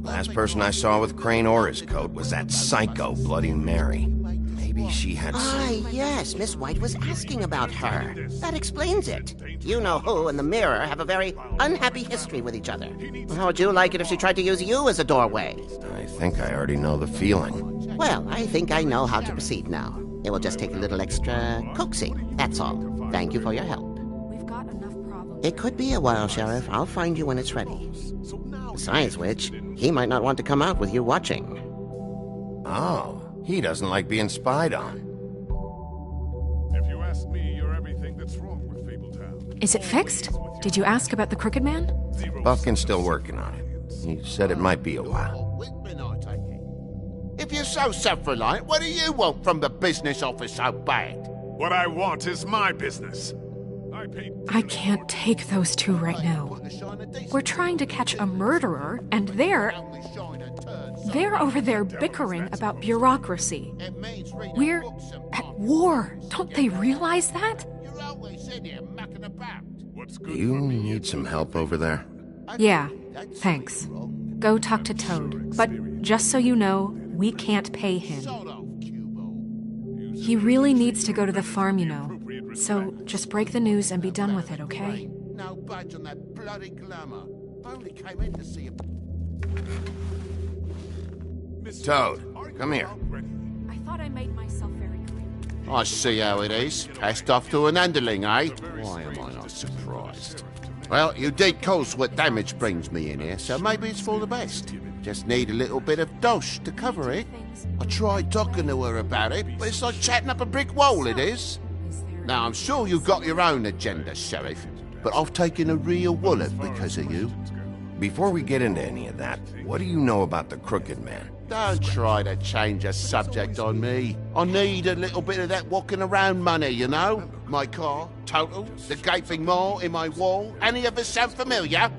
Last person I saw with Crane or his coat was that psycho Bloody Mary. They Maybe she had some... Yes, Miss White was asking about her. That explains it. You know who and the Mirror have a very unhappy history with each other. How would you like it if she tried to use you as a doorway? I think I already know the feeling. Well, I think I know how to proceed now. It will just take a little extra coaxing, that's all. Thank you for your help. We've got enough problems. It could be a while, Sheriff. I'll find you when it's ready. Besides which, he might not want to come out with you watching. Oh, he doesn't like being spied on. If you ask me, you're everything that's wrong with Fabletown. Is it fixed? Did you ask about the Crooked Man? Buffkin's still working on it. He said it might be a while. If you're so self-reliant, what do you want from the business office so bad? What I want is my business. I can't take those two right now. We're trying to catch a murderer, and they're over there bickering about bureaucracy. We're at war. Don't they realize that? Do you need some help over there? Yeah, thanks. Go talk to Toad. But just so you know, we can't pay him. He really needs to go to the farm, you know. So just break the news and be done with it, okay? No budge on that bloody glamour. Only came in to see him. Toad, come here. I thought I made myself very clear. I see how it is. Passed off to an underling, eh? Why am I not surprised? Well, you did cause what damage brings me in here, so maybe it's for the best. Just need a little bit of dosh to cover it. I tried talking to her about it, but it's like chatting up a brick wall, it is. Now, I'm sure you've got your own agenda, Sheriff, but I've taken a real wallet because of you. Before we get into any of that, what do you know about the Crooked Man? Don't try to change a subject on me. I need a little bit of that walking around money, you know? My car, total, the gaping maw in my wall. Any of us sound familiar?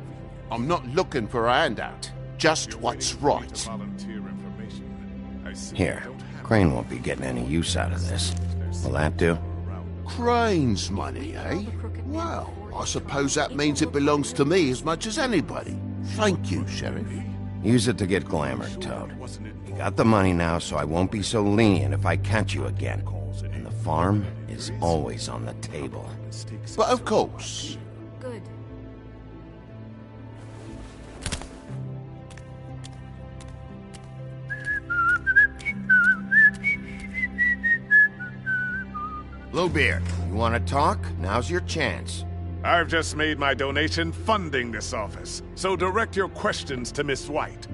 I'm not looking for a handout. Just what's right. Here, Crane won't be getting any use out of this. Will that do? Crane's money, eh? Well, I suppose that means it belongs to me as much as anybody. Thank you, Sheriff. Use it to get glamored, Toad. You got the money now, so I won't be so lenient if I catch you again. And the farm is always on the table. But of course. Good. Bluebeard, you want to talk? Now's your chance. I've just made my donation funding this office, so direct your questions to Miss White.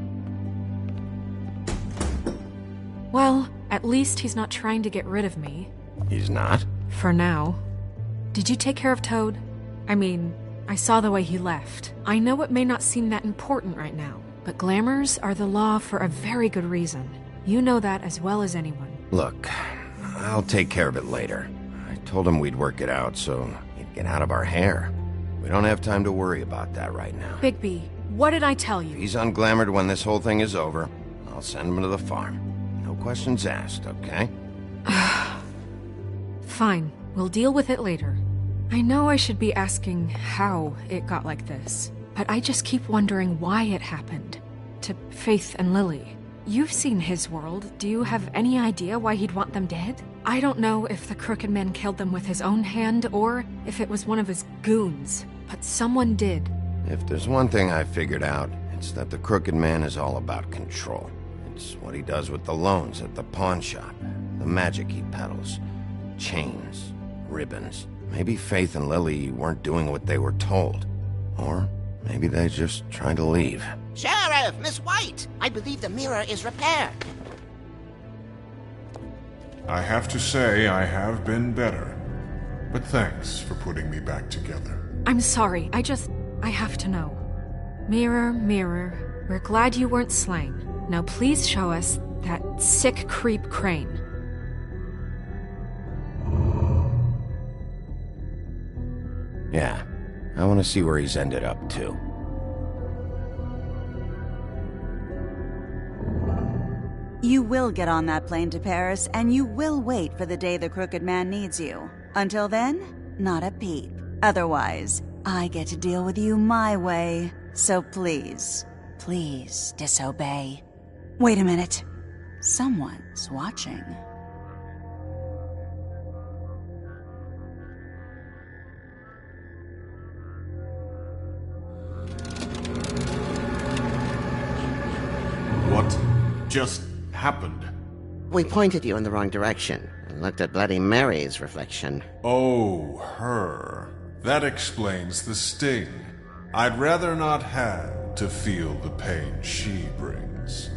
Well, at least he's not trying to get rid of me. He's not? For now. Did you take care of Toad? I mean, I saw the way he left. I know it may not seem that important right now, but glamours are the law for a very good reason. You know that as well as anyone. Look, I'll take care of it later. I told him we'd work it out, so he'd get out of our hair. We don't have time to worry about that right now. Bigby, what did I tell you? If he's unglamored when this whole thing is over, I'll send him to the farm. No questions asked, okay? Fine, we'll deal with it later. I know I should be asking how it got like this, but I just keep wondering why it happened. To Faith and Lily. You've seen his world. Do you have any idea why he'd want them dead? I don't know if the Crooked Man killed them with his own hand or if it was one of his goons, but someone did. If there's one thing I figured out, it's that the Crooked Man is all about control. It's what he does with the loans at the pawn shop, the magic he peddles, chains, ribbons. Maybe Faith and Lily weren't doing what they were told. Or maybe they're just trying to leave. Sheriff, Miss White! I believe the mirror is repaired. I have to say I have been better. But thanks for putting me back together. I'm sorry, I have to know. Mirror, mirror, we're glad you weren't slain. Now please show us that sick creep Crane. Yeah, I want to see where he's ended up, too. You will get on that plane to Paris, and you will wait for the day the Crooked Man needs you. Until then, not a peep. Otherwise, I get to deal with you my way. So please, please disobey. Wait a minute. Someone's watching. just happened? We pointed you in the wrong direction and looked at Bloody Mary's reflection. Oh, her. That explains the sting. I'd rather not have to feel the pain she brings.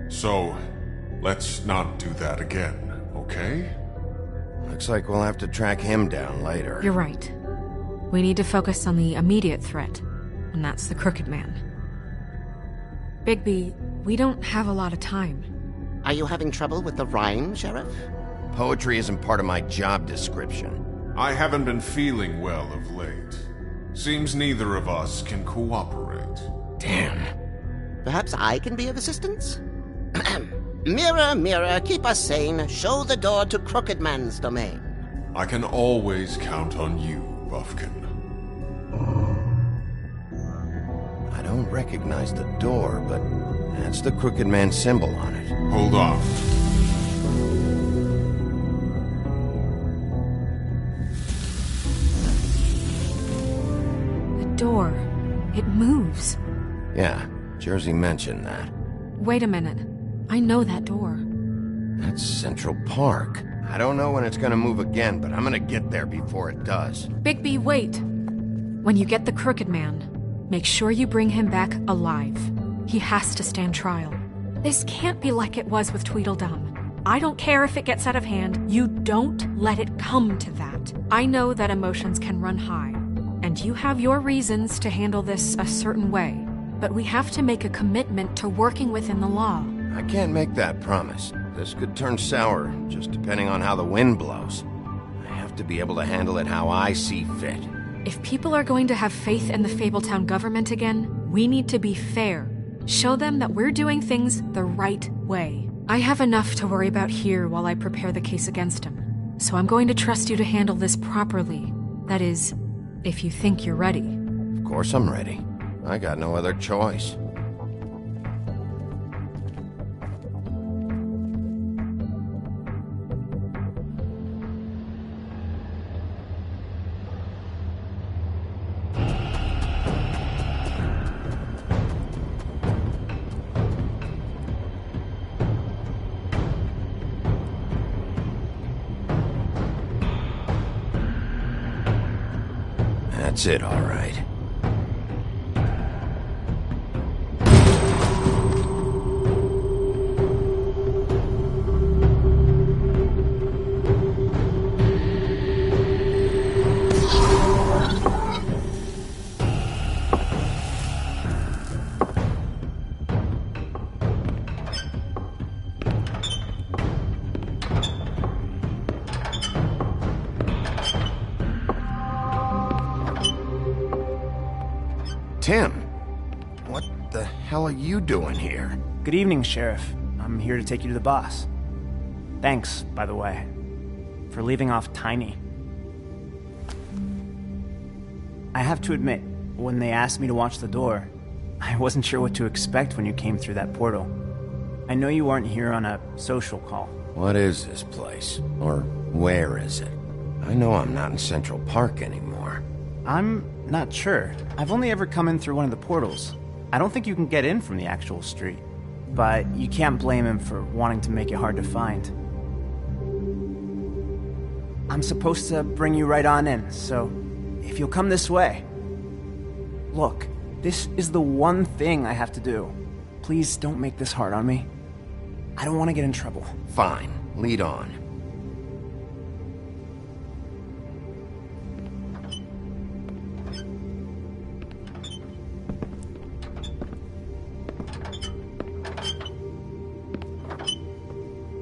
So, let's not do that again, okay? Looks like we'll have to track him down later. You're right. We need to focus on the immediate threat, and that's the Crooked Man. Bigby, we don't have a lot of time. Are you having trouble with the rhyme, Sheriff? Poetry isn't part of my job description. I haven't been feeling well of late. Seems neither of us can cooperate. Damn. Perhaps I can be of assistance? Mirror, mirror, keep us sane. Show the door to Crooked Man's domain. I can always count on you, Buffkin. I don't recognize the door, but that's the Crooked Man symbol on it. Hold on. Door. It moves. Yeah, Jersey mentioned that. Wait a minute. I know that door. That's Central Park. I don't know when it's gonna move again, but I'm gonna get there before it does. Bigby, wait. When you get the Crooked Man, make sure you bring him back alive. He has to stand trial. This can't be like it was with Tweedledum. I don't care if it gets out of hand. You don't let it come to that. I know that emotions can run high. And you have your reasons to handle this a certain way, but we have to make a commitment to working within the law. I can't make that promise. This could turn sour, just depending on how the wind blows. I have to be able to handle it how I see fit. If people are going to have faith in the Fabletown government again, we need to be fair. Show them that we're doing things the right way. I have enough to worry about here while I prepare the case against him. So I'm going to trust you to handle this properly. That is, if you think you're ready. Of course I'm ready. I got no other choice. That's it, all right. Tim, what the hell are you doing here? Good evening, Sheriff. I'm here to take you to the boss. Thanks, by the way, for leaving off Tiny. I have to admit, when they asked me to watch the door, I wasn't sure what to expect when you came through that portal. I know you aren't here on a social call. What is this place? Or where is it? I know I'm not in Central Park anymore. I'm not sure. I've only ever come in through one of the portals. I don't think you can get in from the actual street. But you can't blame him for wanting to make it hard to find. I'm supposed to bring you right on in, so if you'll come this way. Look, this is the one thing I have to do. Please don't make this hard on me. I don't want to get in trouble. Fine. Lead on.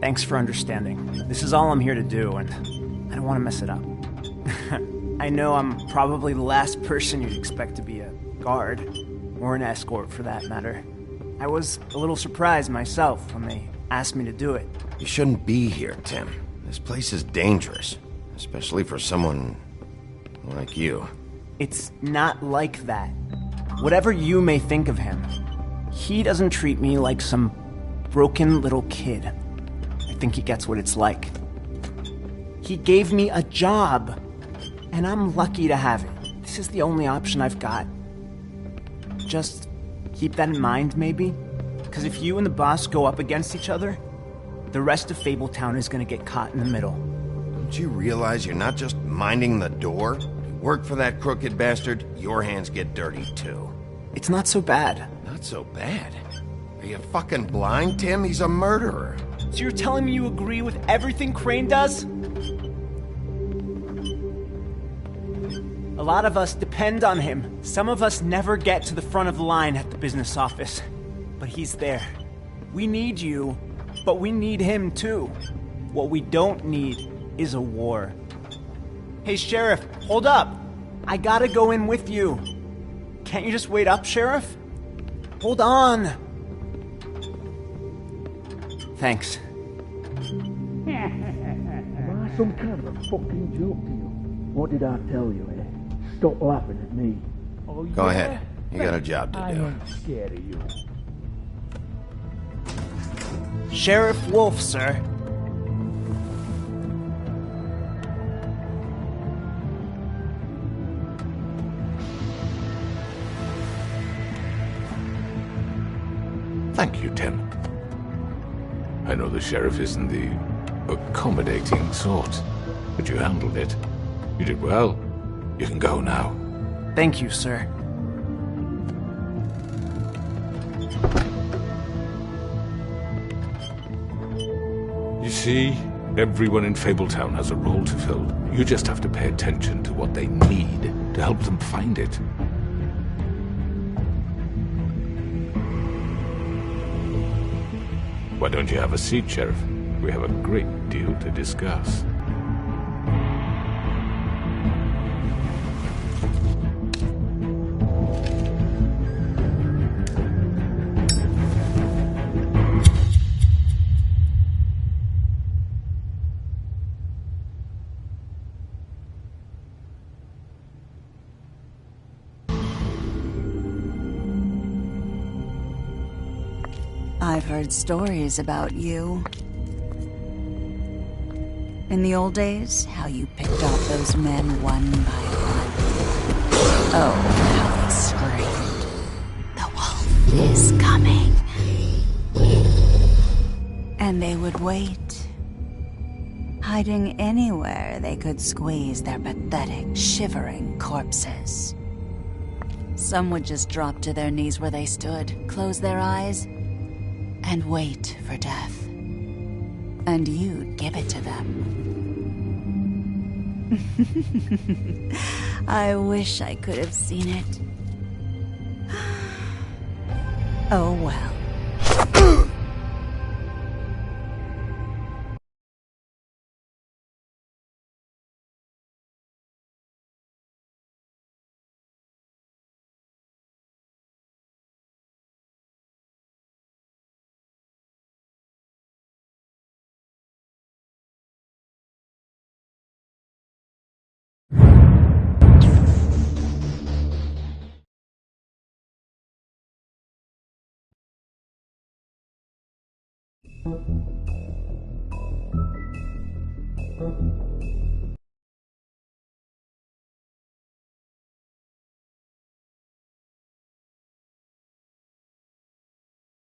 Thanks for understanding. This is all I'm here to do, and I don't want to mess it up. I know I'm probably the last person you'd expect to be a guard, or an escort for that matter. I was a little surprised myself when they asked me to do it. You shouldn't be here, Tim. This place is dangerous, especially for someone like you. It's not like that. Whatever you may think of him, he doesn't treat me like some broken little kid. I think he gets what it's like. He gave me a job, and I'm lucky to have it. This is the only option I've got. Just keep that in mind, maybe? Because if you and the boss go up against each other, the rest of Fabletown is gonna get caught in the middle. Don't you realize you're not just minding the door? You work for that crooked bastard, your hands get dirty too. It's not so bad. Not so bad? Are you fucking blind, Tim? He's a murderer. So you're telling me you agree with everything Crane does? A lot of us depend on him. Some of us never get to the front of the line at the business office. But he's there. We need you, but we need him too. What we don't need is a war. Hey, Sheriff, hold up. I gotta go in with you. Can't you just wait up, Sheriff? Hold on. Thanks. Am I some kind of a fucking joke to you? What did I tell you, eh? Stop laughing at me. Oh, Go ahead. You got a job to I do. ain't scared of you. Sheriff Wolf, sir. Thank you, Tim. I know the sheriff isn't the accommodating sort, but you handled it. You did well. You can go now. Thank you, sir. You see, everyone in Fabletown has a role to fill. You just have to pay attention to what they need to help them find it. Why don't you have a seat, Sheriff? We have a great deal to discuss. I've heard stories about you. In the old days, how you picked off those men one by one. Oh, how they screamed. The wolf is coming. And they would wait, hiding anywhere they could squeeze their pathetic, shivering corpses. Some would just drop to their knees where they stood, close their eyes, and wait for death. And you'd give it to them. I wish I could have seen it. Oh well. Thank you.